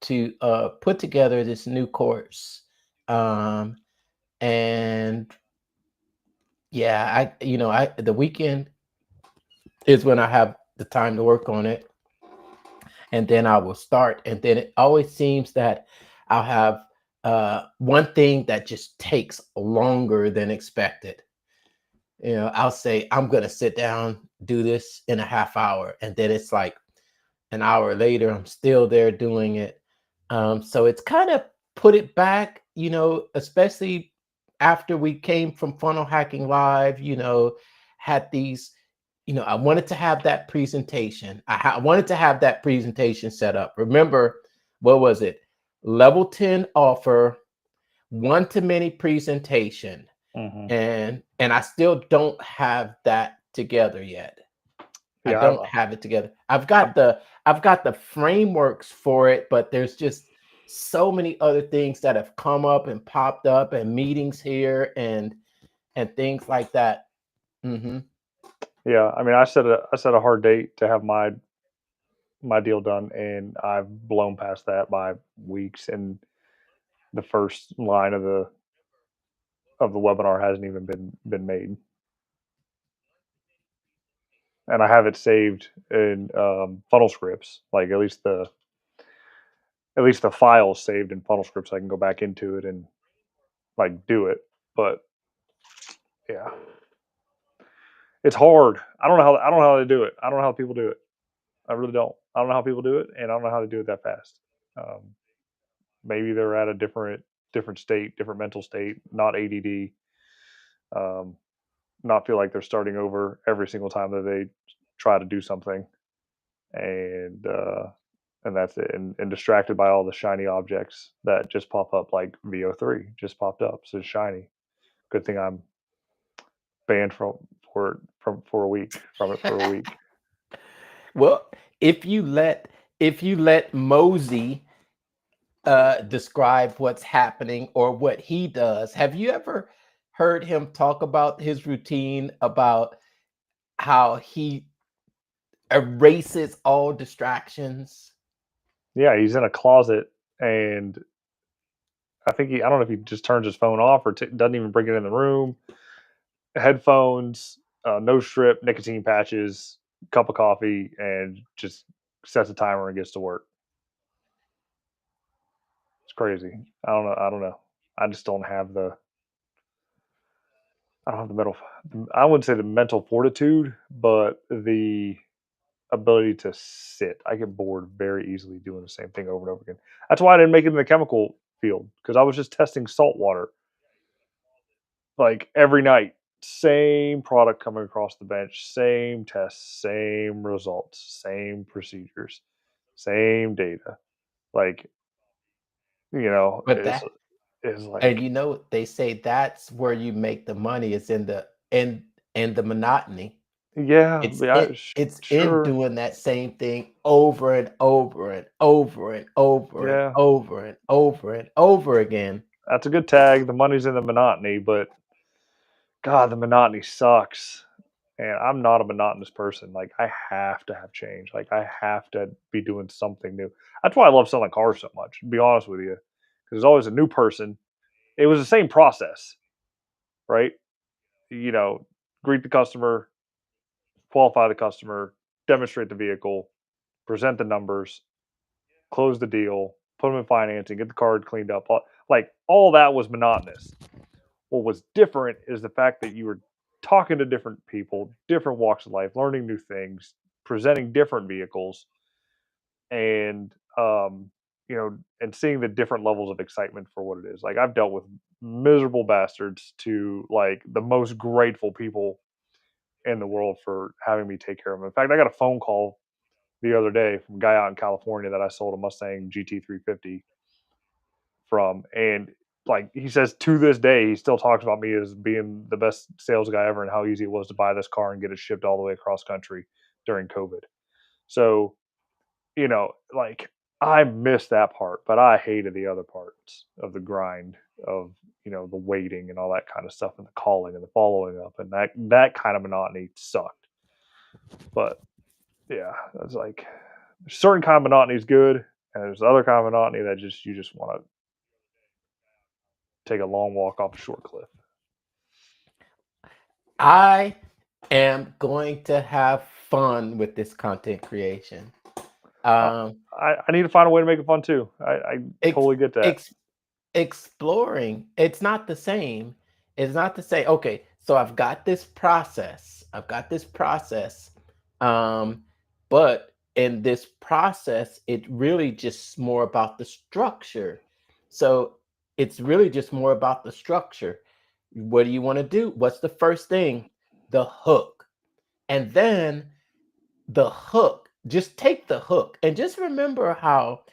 [SPEAKER 2] to put together this new course. Um, and yeah, I the weekend is when I have the time to work on it, and then I will start. And then it always seems that I'll have one thing that just takes longer than expected. I'll say I'm gonna sit down, do this in a half hour, and then it's like an hour later, I'm still there doing it. So it's kind of put it back, especially after we came from Funnel Hacking Live, had these, I wanted to have that presentation. I wanted to have that presentation set up. Remember, what was it? Level 10 offer, one-to-many presentation.
[SPEAKER 3] Mhm.
[SPEAKER 2] And I still don't have that together yet. I
[SPEAKER 3] Yeah,
[SPEAKER 2] don't have it together. I've got the frameworks for it, but there's just so many other things that have come up and popped up, and meetings here and things like that. Hmm.
[SPEAKER 3] yeah. I mean, I set a hard date to have my deal done, and I've blown past that by weeks. And the first line of the webinar hasn't even been made, and I have it saved in funnel scripts. Like at least the file saved in funnel scripts. I can go back into it and like do it. But yeah, it's hard. I don't know how they do it. I don't know how people do it. I really don't. I don't know how people do it, and I don't know how they do it that fast. Um, Maybe they're at a different state, different mental state, not ADD. Um, Not feel like they're starting over every single time that they try to do something, and that's it. And distracted by all the shiny objects that just pop up, like VO3 just popped up, says shiny. Good thing I'm banned for a week from it for a week.
[SPEAKER 2] Well, if you let Mosey describe what's happening or what he does, have you ever heard him talk about his routine, about how he erases all distractions?
[SPEAKER 3] Yeah, he's in a closet, and I don't know if he just turns his phone off or doesn't even bring it in the room. Headphones, no strip, nicotine patches, cup of coffee, and just sets a timer and gets to work. It's crazy. I don't know. I don't know. I just don't have the. I don't have the mental. I wouldn't say the mental fortitude, but the ability to sit. I get bored very easily doing the same thing over and over again. That's why I didn't make it in the chemical field, because I was just testing salt water like every night. Same product coming across the bench, same tests, same results, same procedures, same data. Like,
[SPEAKER 2] But
[SPEAKER 3] is
[SPEAKER 2] that,
[SPEAKER 3] is
[SPEAKER 2] and
[SPEAKER 3] like,
[SPEAKER 2] they say that's where you make the money, is in the monotony.
[SPEAKER 3] yeah,
[SPEAKER 2] It's
[SPEAKER 3] yeah,
[SPEAKER 2] in
[SPEAKER 3] sure,
[SPEAKER 2] doing that same thing over and over and over and over and
[SPEAKER 3] yeah.
[SPEAKER 2] over and over and over again.
[SPEAKER 3] That's a good tag. The money's in the monotony, but God, the monotony sucks. And I'm not a monotonous person. Like, I have to have change. Like, I have to be doing something new. That's why I love selling cars so much, to be honest with you. Because there's always a new person. It was the same process, right? You know, greet the customer, qualify the customer, demonstrate the vehicle, present the numbers, close the deal, put them in financing, get the card cleaned up. Like, all that was monotonous. What was different is the fact that you were talking to different people, different walks of life, learning new things, presenting different vehicles, and and seeing the different levels of excitement for what it is. Like, I've dealt with miserable bastards to like the most grateful people in the world for having me take care of them. In fact, I got a phone call the other day from a guy out in California that I sold a Mustang GT350 from, and like, he says to this day he still talks about me as being the best sales guy ever, and how easy it was to buy this car and get it shipped all the way across country during COVID. So, like, I missed that part, but I hated the other parts of the grind of, the waiting and all that kind of stuff, and the calling and the following up, and that kind of monotony sucked. But yeah, it's like, certain kind of monotony is good, and there's other kind of monotony that just you just want to take a long walk off a short cliff.
[SPEAKER 2] I am going to have fun with this content creation.
[SPEAKER 3] Uh,
[SPEAKER 2] Um,
[SPEAKER 3] I need to find a way to make it fun too. I
[SPEAKER 2] ex,
[SPEAKER 3] totally get that.
[SPEAKER 2] exploring, it's not the same. It's not the same. Okay, so I've got this process. Um, but in this process, it really just more about the structure. So it's really just more about the structure. What do you want to do? What's the first thing? The hook. And then the hook, just take the hook and just remember how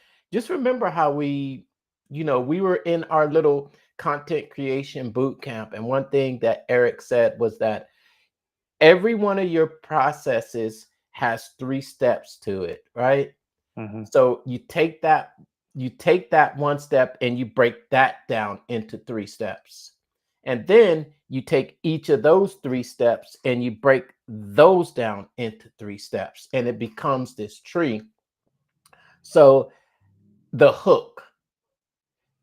[SPEAKER 2] we, we were in our little content creation boot camp. And one thing that Eric said was that every one of your processes has 3 steps to it, right?
[SPEAKER 3] Mm-hmm.
[SPEAKER 2] So you take that one step and you break that down into 3 steps. And then you take each of those 3 steps and you break those down into 3 steps, and it becomes this tree. So the hook,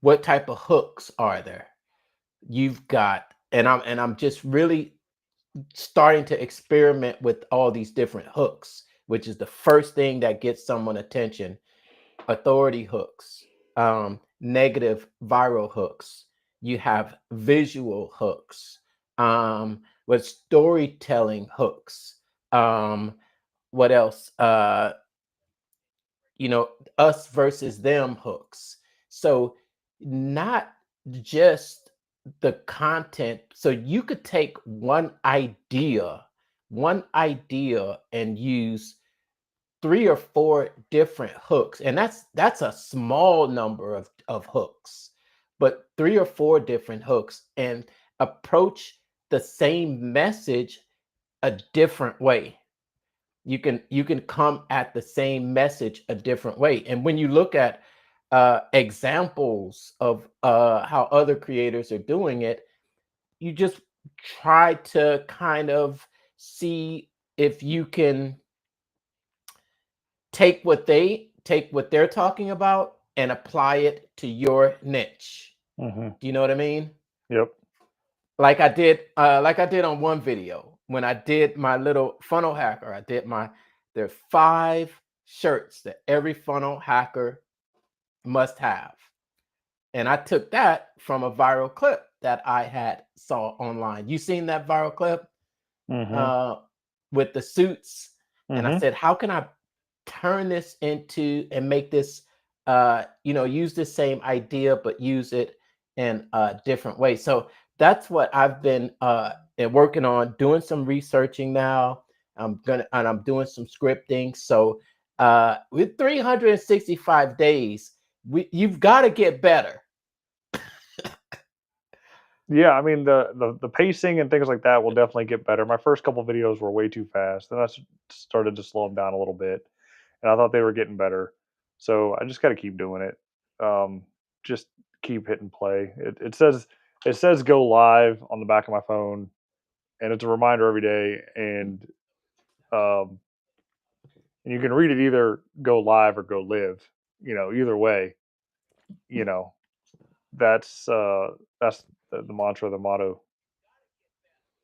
[SPEAKER 2] what type of hooks are there? You've got, and I'm just really starting to experiment with all these different hooks, which is the first thing that gets someone attention. Authority hooks, negative viral hooks. You have visual hooks, with storytelling hooks. What else? Us versus them hooks. So not just the content. So you could take one idea and use 3 or 4 different hooks, and that's a small number of hooks, but 3 or 4 different hooks, and approach the same message a different way. You can come at the same message a different way. And when you look at examples of how other creators are doing it, you just try to kind of see if you can take what they're talking about and apply it to your niche.
[SPEAKER 3] Mm-hmm.
[SPEAKER 2] Do you know what I mean?
[SPEAKER 3] Yep.
[SPEAKER 2] Like I did on one video when I did my little funnel hacker. There are 5 shirts that every funnel hacker must have. And I took that from a viral clip that I had saw online. You seen that viral clip
[SPEAKER 3] Mm-hmm.
[SPEAKER 2] with the suits? And I
[SPEAKER 3] Mm-hmm.
[SPEAKER 2] said, how can I turn this into and make this, use the same idea, but use it in a different way. So that's what I've been working on, doing some researching now. I'm doing some scripting. So with 365 days, you've got to get better.
[SPEAKER 3] Yeah, I mean the pacing and things like that will definitely get better. My first couple videos were way too fast, then started to slow them down a little bit, and I thought they were getting better. So I just got to keep doing it. Just keep hitting play. It says go live on the back of my phone, and it's a reminder every day. Um, and you can read it either go live or go live. Either way. You know, that's the mantra, the motto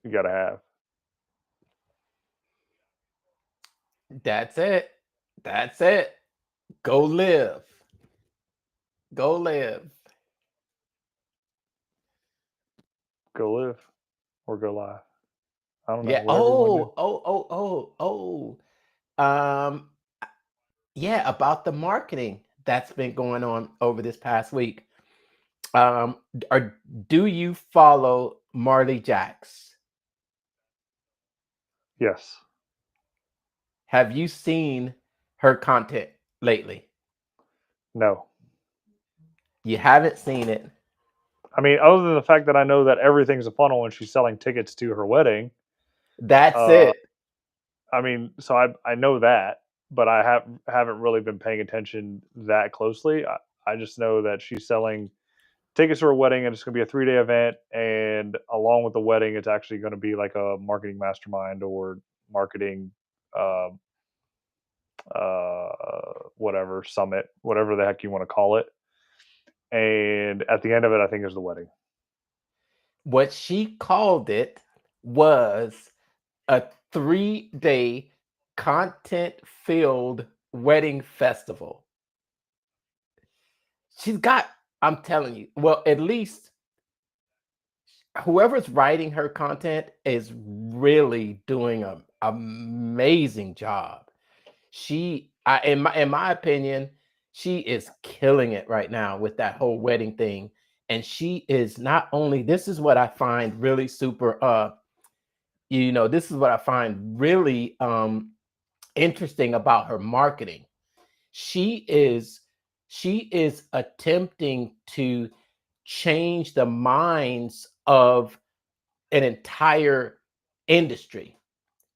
[SPEAKER 3] you got to have.
[SPEAKER 2] That's it. That's it. Go live. Go live.
[SPEAKER 3] Go live or go live. I don't know,
[SPEAKER 2] Yeah.
[SPEAKER 3] whatever you want to do.
[SPEAKER 2] Um, yeah, about the marketing that's been going on over this past week. Or do you follow Marley Jacks?
[SPEAKER 3] Yes.
[SPEAKER 2] Have you seen her content lately?
[SPEAKER 3] No.
[SPEAKER 2] You haven't seen it.
[SPEAKER 3] I mean, other than the fact that I know that everything's a funnel and she's selling tickets to her wedding.
[SPEAKER 2] That's
[SPEAKER 3] Uh,
[SPEAKER 2] it.
[SPEAKER 3] I mean, so I know that, but I haven't really been paying attention that closely. I just know that she's selling tickets to her wedding, and it's going to be a 3-day event. And along with the wedding, it's actually going to be like a marketing mastermind or marketing, uh, whatever summit, whatever the heck you want to call it. And at the end of it, I think is the wedding.
[SPEAKER 2] What she called it was a 3-day content filled wedding festival. She's got, I'm telling you, well, at least whoever's writing her content is really doing an amazing job. In my opinion, she is killing it right now with that whole wedding thing. And she is not only, this is what I find really super this is what I find really interesting about her marketing. She is she is attempting to change the minds of an entire industry.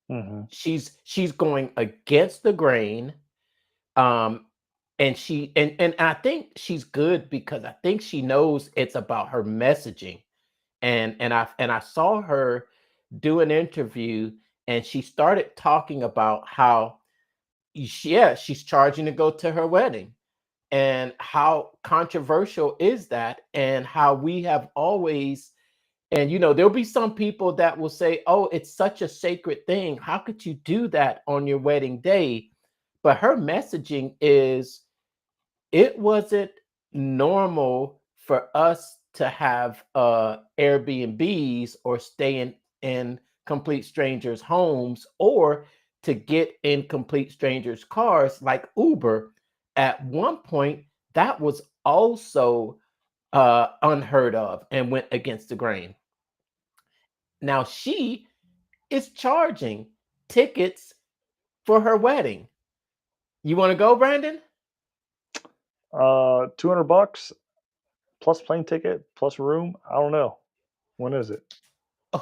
[SPEAKER 3] Hmm.
[SPEAKER 2] She's going against the grain. Um, and I think she's good because I think she knows it's about her messaging. And I saw her do an interview, and she started talking about how yeah, she's charging to go to her wedding, and how controversial is that, and how we have always, and there'll be some people that will say, oh, it's such a sacred thing, how could you do that on your wedding day? But her messaging is, it wasn't normal for us to have Airbnbs or stay in complete strangers' homes, or to get in complete strangers' cars like Uber. At one point, that was also unheard of and went against the grain. Now she is charging tickets for her wedding. You want to go, Brandon?
[SPEAKER 3] $200 plus plane ticket plus room. I don't know. When is it?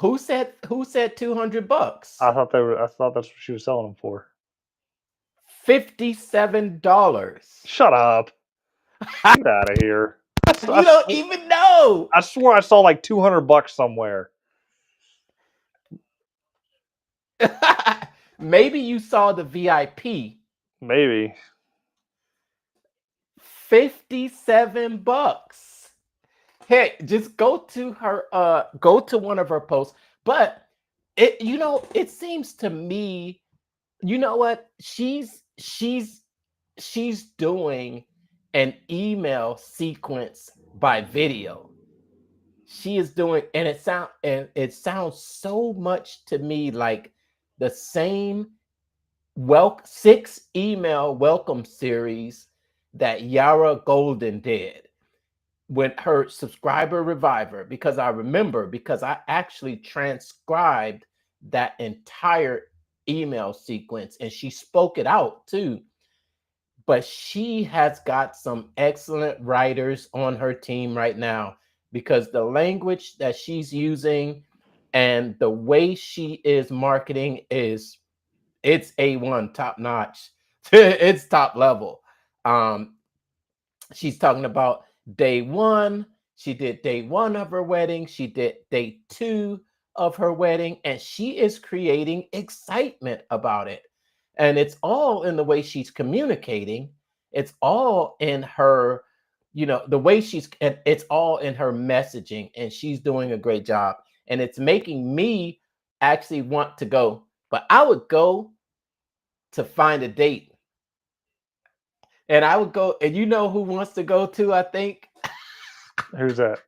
[SPEAKER 2] Who said 200 bucks?
[SPEAKER 3] I thought that's what she was selling them for.
[SPEAKER 2] $57.
[SPEAKER 3] Shut up. Get out of here.
[SPEAKER 2] You don't even know.
[SPEAKER 3] I swore I saw like $200 somewhere.
[SPEAKER 2] Maybe you saw the VIP.
[SPEAKER 3] Maybe.
[SPEAKER 2] $57. Hey, just go to one of her posts. But it seems to me, you know what? She's doing an email sequence by video. She is doing, and it sounds so much to me like the same 6 email welcome series that Yara Golden did when her subscriber reviver, because I remember, because I actually transcribed that entire email sequence, and she spoke it out too. But she has got some excellent writers on her team right now, because the language that she's using and the way she is marketing it's A1, top notch. It's top level. Um, she's talking about day one. She did day one of her wedding. She did day two of her wedding, and she is creating excitement about it. And it's all in the way she's communicating. It's all in her, the way it's all in her messaging, and she's doing a great job. And it's making me actually want to go. But I would go to find a date. And I would go, and you know who wants to go too, I think?
[SPEAKER 3] Who's that?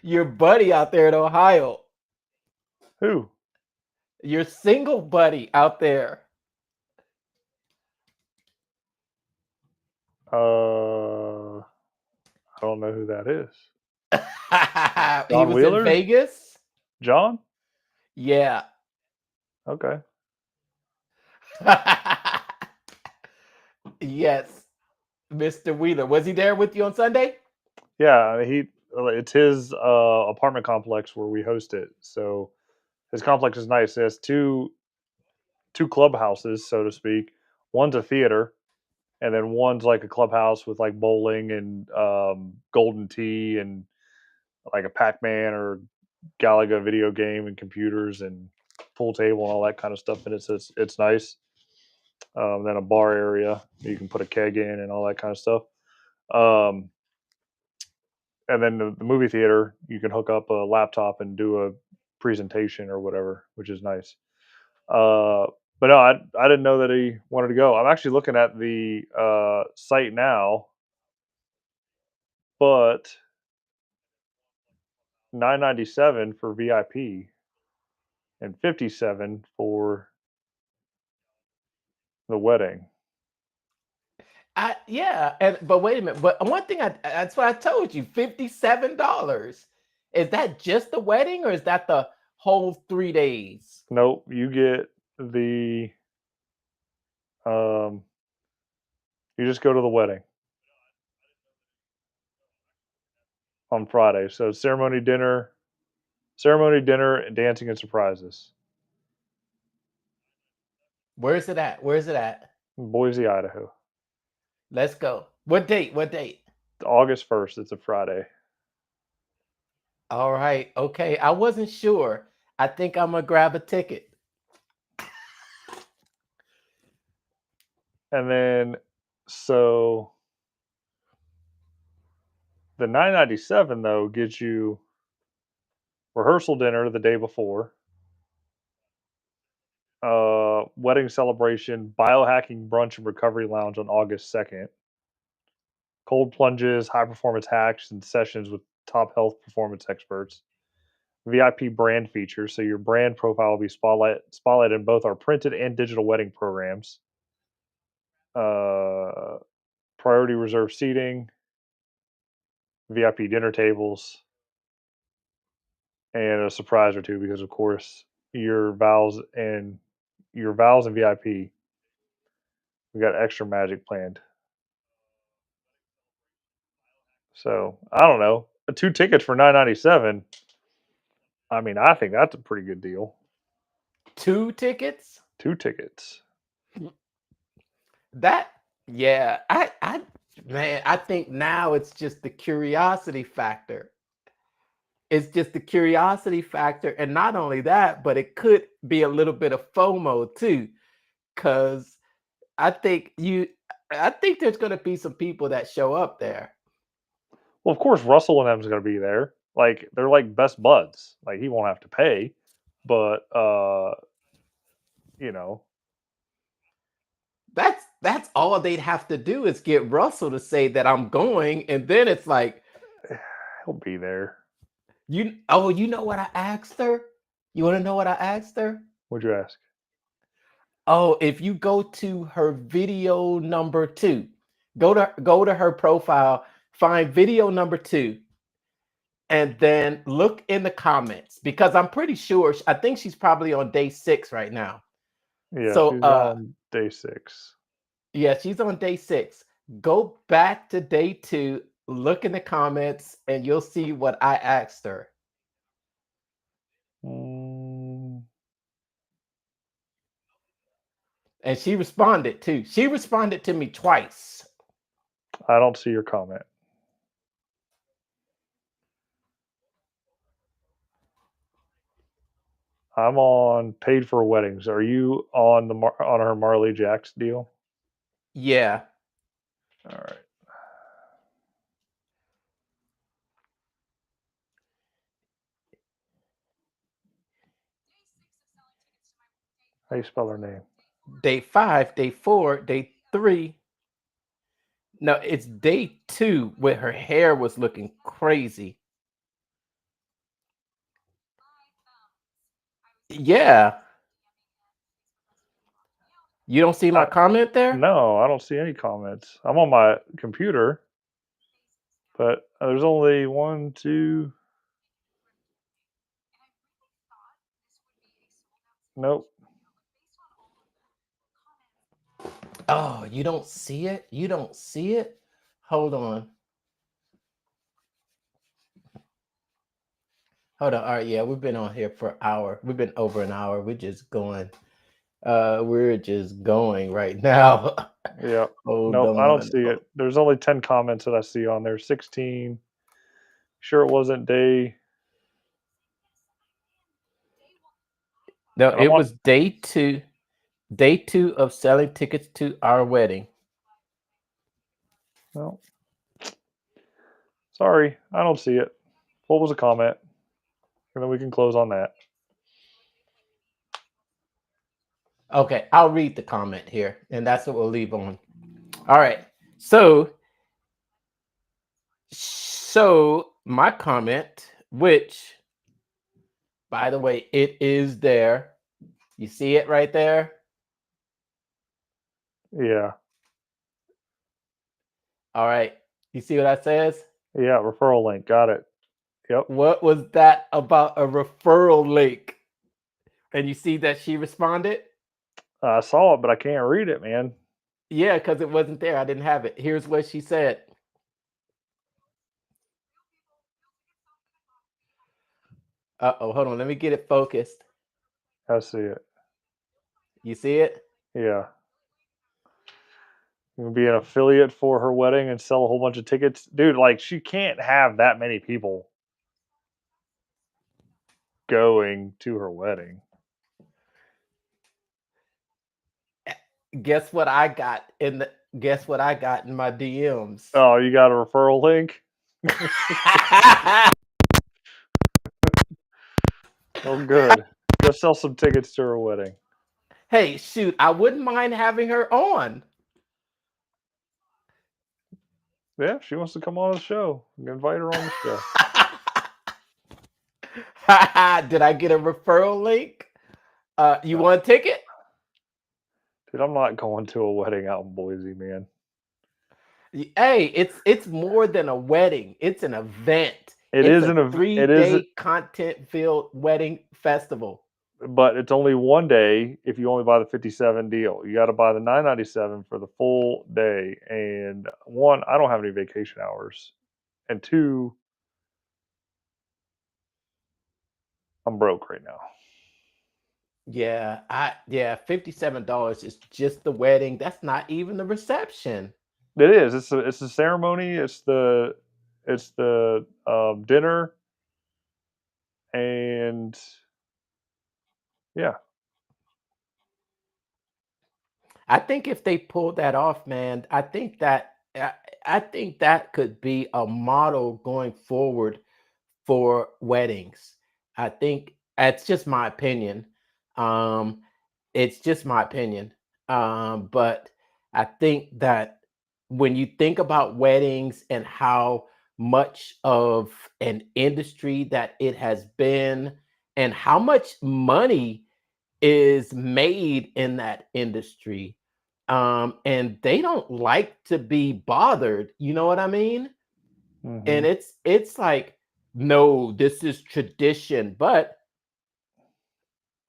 [SPEAKER 2] Your buddy out there in Ohio.
[SPEAKER 3] Who?
[SPEAKER 2] Your single buddy out there.
[SPEAKER 3] I don't know who that is.
[SPEAKER 2] He
[SPEAKER 3] John
[SPEAKER 2] was in
[SPEAKER 3] Wheeler?
[SPEAKER 2] Vegas.
[SPEAKER 3] John?
[SPEAKER 2] Yeah.
[SPEAKER 3] Okay.
[SPEAKER 2] Yes, Mr. Wheeler. Was he there with you on Sunday?
[SPEAKER 3] Yeah, it's his apartment complex where we host it. So his complex is nice. It has two clubhouses, so to speak. One's a theater, and then one's like a clubhouse with like bowling and golden tea and like a Pac-Man or Galaga video game and computers and pool table and all that kind of stuff. And it's nice. Then a bar area you can put a keg in and all that kind of stuff. Um, and then the movie theater, you can hook up a laptop and do a presentation or whatever, which is nice. Uh, but no, I didn't know that he wanted to go. I'm actually looking at the site now, but $997 for VIP and $57 for The wedding.
[SPEAKER 2] But wait a minute. But one thing that's what I told you, $57. Is that just the wedding or is that the whole 3 days?
[SPEAKER 3] Nope, you get the you just go to the wedding on Friday. So ceremony, dinner, dancing, and surprises.
[SPEAKER 2] Where's it at? Where's it at?
[SPEAKER 3] Boise, Idaho.
[SPEAKER 2] Let's go. What date? What date?
[SPEAKER 3] August 1st. It's a Friday.
[SPEAKER 2] All right. Okay. I wasn't sure. I think I'm gonna grab a ticket.
[SPEAKER 3] And then so the $9.97 though gets you rehearsal dinner the day before, wedding celebration, biohacking brunch and recovery lounge on August 2nd, cold plunges, high performance hacks, and sessions with top health performance experts, VIP brand features. So your brand profile will be spotlighted in both our printed and digital wedding programs. Priority reserved seating, VIP dinner tables, and a surprise or two because, of course, your vows and VIP, we got extra magic planned. So I don't know, 2 tickets for $9.97. I mean, I think that's a pretty good deal.
[SPEAKER 2] 2 tickets?
[SPEAKER 3] 2 tickets.
[SPEAKER 2] I think now it's just the curiosity factor. It's just the curiosity factor. And not only that, but it could be a little bit of FOMO too. Cause I think there's gonna be some people that show up there.
[SPEAKER 3] Well, of course, Russell and them's going to be there. Like, they're like best buds. Like, he won't have to pay, but you know,
[SPEAKER 2] That's all they'd have to do is get Russell to say that I'm going, and then it's like
[SPEAKER 3] he'll be there.
[SPEAKER 2] you know what I asked her? You want to know what I asked her?
[SPEAKER 3] What'd you ask?
[SPEAKER 2] Oh, if you go to her video number 2, go to her profile, find video number 2, and then look in the comments because I'm pretty sure I think she's probably on day 6 right now.
[SPEAKER 3] Yeah,
[SPEAKER 2] So,
[SPEAKER 3] she's on day 6.
[SPEAKER 2] Yeah, she's on day 6. Go back to day 2, look in the comments, and you'll see what I asked her. And she responded too. She responded to me twice.
[SPEAKER 3] I don't see your comment. I'm on paid for weddings. Are you on on her Marley Jacks deal?
[SPEAKER 2] Yeah.
[SPEAKER 3] All right. How you spell her name?
[SPEAKER 2] Day 5, day 4, day 3. No, it's day 2 where her hair was looking crazy. Yeah. You don't see my comment there?
[SPEAKER 3] No, I don't see any comments. I'm on my computer, but there's only 1, 2. Nope.
[SPEAKER 2] Oh, you don't see it? You don't see it? Hold on. Hold on. All right, yeah, we've been on here for an hour. We've been over an hour. We're just going. We're just going right now.
[SPEAKER 3] Yeah.
[SPEAKER 2] Hold
[SPEAKER 3] Nope, I
[SPEAKER 2] on.
[SPEAKER 3] don't see it. There's only 10 comments that I see on there. 16. Sure it wasn't day.
[SPEAKER 2] No, it was day 2. Day 2 of selling tickets to our wedding.
[SPEAKER 3] No. Sorry, I don't see it. What was a comment? And then we can close on that.
[SPEAKER 2] Okay, I'll read the comment here, and that's what we'll leave on. All right. So my comment, which, by the way, it is there. You see it right there?
[SPEAKER 3] Yeah.
[SPEAKER 2] All right. You see what that says?
[SPEAKER 3] Yeah. Referral link. Got it. Yep.
[SPEAKER 2] What was that about a referral link? And you see that she responded?
[SPEAKER 3] I saw it, but I can't read it, man.
[SPEAKER 2] Yeah, because it wasn't there. I didn't have it. Here's what she said. Uh-oh, hold on. Let me get it focused.
[SPEAKER 3] I see it.
[SPEAKER 2] You see it?
[SPEAKER 3] Yeah. You can be an affiliate for her wedding and sell a whole bunch of tickets. Dude, like, she can't have that many people going to her wedding.
[SPEAKER 2] Guess what I got in my DMs?
[SPEAKER 3] Oh, you got a referral link? Oh, good. Go sell some tickets to her wedding.
[SPEAKER 2] Hey, shoot, I wouldn't mind having her on.
[SPEAKER 3] Yeah, she wants to come on the show. You can invite her on the show.
[SPEAKER 2] Did I get a referral link? You want a ticket?
[SPEAKER 3] Dude, I'm not going to a wedding out in Boise, man.
[SPEAKER 2] Hey, it's more than a wedding. It's an event.
[SPEAKER 3] It
[SPEAKER 2] It's
[SPEAKER 3] is
[SPEAKER 2] a
[SPEAKER 3] an ev- it
[SPEAKER 2] 3-day
[SPEAKER 3] is,
[SPEAKER 2] content-filled wedding festival.
[SPEAKER 3] but it's only one day if you only buy the 57 deal. You got to buy the 997 for the full day. And one, I don't have any vacation hours, and two, I'm broke right now.
[SPEAKER 2] Yeah, $57 is just the wedding. That's not even the reception.
[SPEAKER 3] It is. It's the ceremony. It's the dinner, and yeah.
[SPEAKER 2] I think if they pull that off, man, I think that could be a model going forward for weddings. I think that's just my opinion. Um, it's just my opinion. But I think that when you think about weddings and how much of an industry that it has been and how much money is made in that industry, and they don't like to be bothered, you know what I mean? And
[SPEAKER 3] Hmm.
[SPEAKER 2] it's like, no, this is tradition, but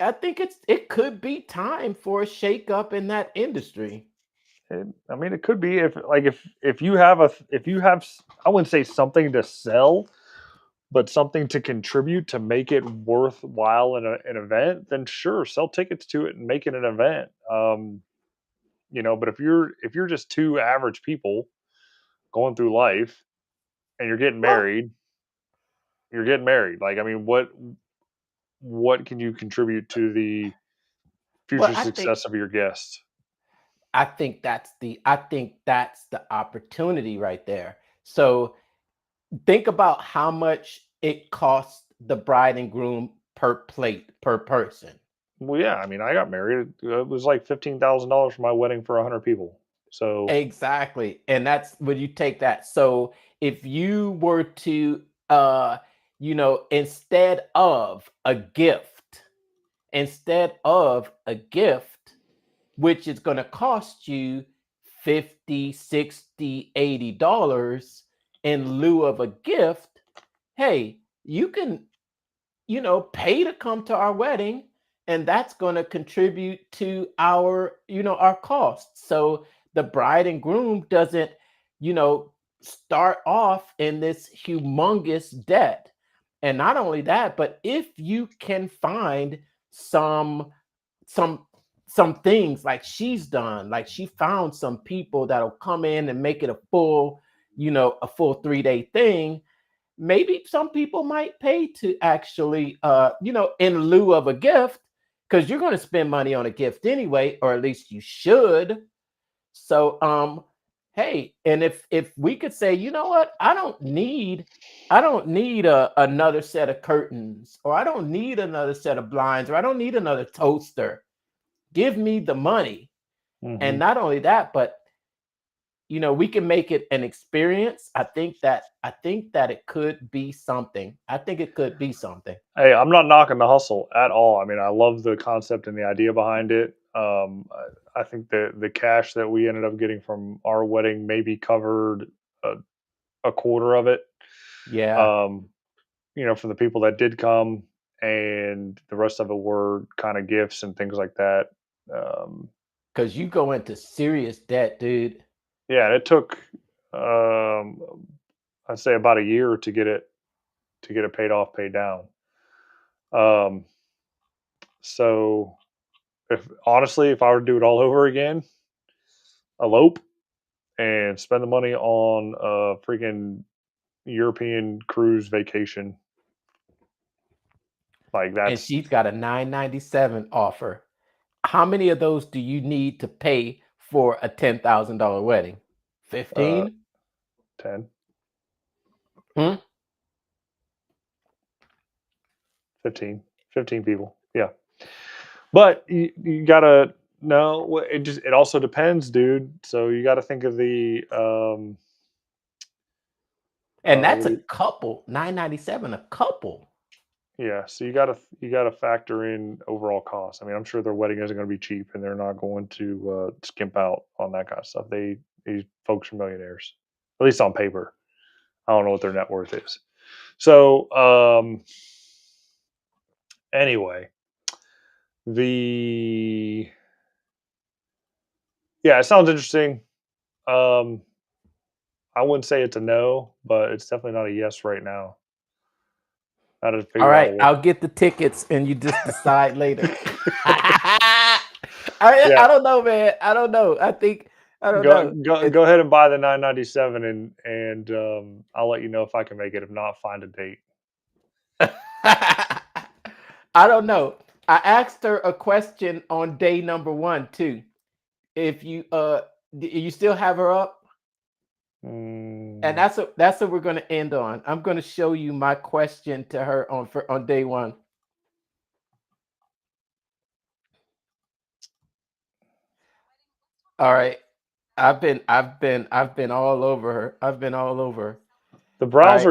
[SPEAKER 2] I think it could be time for a shakeup in that industry.
[SPEAKER 3] I mean, it could be if you have I wouldn't say something to sell, but something to contribute to make it worthwhile in an event, then sure, sell tickets to it and make it an event. But if you're just two average people going through life and
[SPEAKER 2] Well,
[SPEAKER 3] you're getting married. Like, I mean, what can you contribute to the
[SPEAKER 2] well,
[SPEAKER 3] future success of your guests?
[SPEAKER 2] I think that's the opportunity right there. So think about how much it costs the bride and groom per plate per person.
[SPEAKER 3] Well, yeah, I mean, I got married. It was like $15,000 for my wedding for 100 people. So,
[SPEAKER 2] Exactly. And that's when you take that. So if you were to instead of a gift, which is going to cost you 50, 60, $80 in lieu of a gift, hey, you can pay to come to our wedding, and that's going to contribute to our costs. So the bride and groom doesn't, start off in this humongous debt. And not only that, but if you can find some some some things like she's done, like she found some people that'll come in and make it a full 3-day thing. Maybe some people might pay to actually in lieu of a gift, because you're going to spend money on a gift anyway, or at least you should. So hey, and if we could say, you know what, I don't need another set of curtains, or I don't need another set of blinds, or I don't need another toaster. Give me the money. And
[SPEAKER 3] mhm.
[SPEAKER 2] not only that, but we can make it an experience. I think that it could be something. I think it could be something.
[SPEAKER 3] Hey, I'm not knocking the hustle at all. I mean, I love the concept and the idea behind it. I think the cash that we ended up getting from our wedding maybe covered a quarter of it.
[SPEAKER 2] Yeah,
[SPEAKER 3] For the people that did come, and the rest of it were kind of gifts and things like that.
[SPEAKER 2] because you go into serious debt, dude.
[SPEAKER 3] Yeah, and it took, I'd say, about a year to get it paid off, paid down. Um, so if honestly, if I were to do it all over again, elope and spend the money on a freaking European cruise vacation. Like
[SPEAKER 2] And
[SPEAKER 3] that's
[SPEAKER 2] she's got a $997 offer. How many of those do you need to pay for a $10,000 wedding? 15?
[SPEAKER 3] 10,
[SPEAKER 2] Hmm?
[SPEAKER 3] 15 people. Yeah. But you gotta know it also depends, dude. So you gotta think of the
[SPEAKER 2] And that's
[SPEAKER 3] what
[SPEAKER 2] a
[SPEAKER 3] do
[SPEAKER 2] couple. $997 a couple.
[SPEAKER 3] yeah, so you gotta factor in overall costs. I mean, I'm sure their wedding isn't gonna be cheap, and they're not going to skimp out on that kind of stuff. These folks are millionaires. At least on paper. I don't know what their net worth is. So anyway, the yeah, it sounds interesting. Um, I wouldn't say it's a no, but it's definitely not a yes right now. I had to
[SPEAKER 2] All
[SPEAKER 3] figure out a
[SPEAKER 2] right,
[SPEAKER 3] way.
[SPEAKER 2] I'll get the tickets and you just decide later.
[SPEAKER 3] Yeah,
[SPEAKER 2] I don't know, man. I don't know. I don't
[SPEAKER 3] go
[SPEAKER 2] know.
[SPEAKER 3] go go ahead and buy the 997, and I'll let you know if I can make it. If not, find a date.
[SPEAKER 2] I don't know. I asked her a question on day number 1 too. If you still have her up? And
[SPEAKER 3] Mm,
[SPEAKER 2] that's what we're going to end on. I'm going to show you my question to her on day 1. All right. I've been all over her. I've been all over her.
[SPEAKER 3] the
[SPEAKER 2] All right.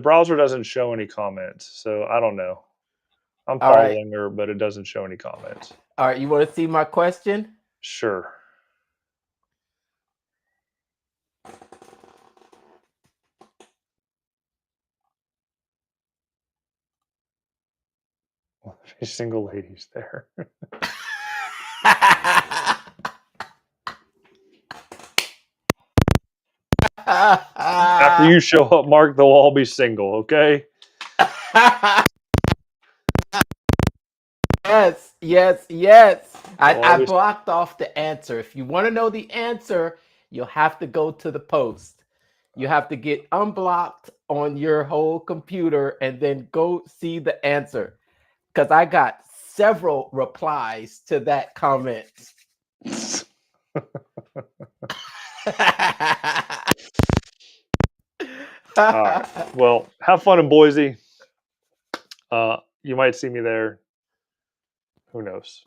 [SPEAKER 3] browser doesn't show any comments, so I don't know. I'm
[SPEAKER 2] All right.
[SPEAKER 3] following her, but it doesn't show any comments.
[SPEAKER 2] All right. You want to see my question?
[SPEAKER 3] Sure. Well, there's single ladies there. After you show up, Mark, they'll all be single. Okay.
[SPEAKER 2] Yes, yes, yes.
[SPEAKER 3] They'll all
[SPEAKER 2] I
[SPEAKER 3] be.
[SPEAKER 2] blocked off the answer. If you want to know the answer, you'll have to go to the post. You have to get unblocked on your whole computer and then go see the answer. Because I got several replies to that comment.
[SPEAKER 3] All right. Well, have fun in Boise. You might see me there. Who knows?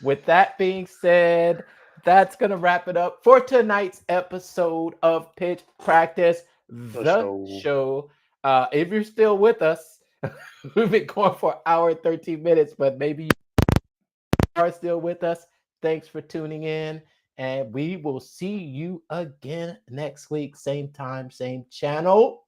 [SPEAKER 2] With that being said, that's going to wrap it up for tonight's episode of Pitch Practice, the show. If you're still with us, we've been going for an hour and 13 minutes, but maybe you are still with us. Thanks for tuning in, and we will see you again next week. Same time, same channel.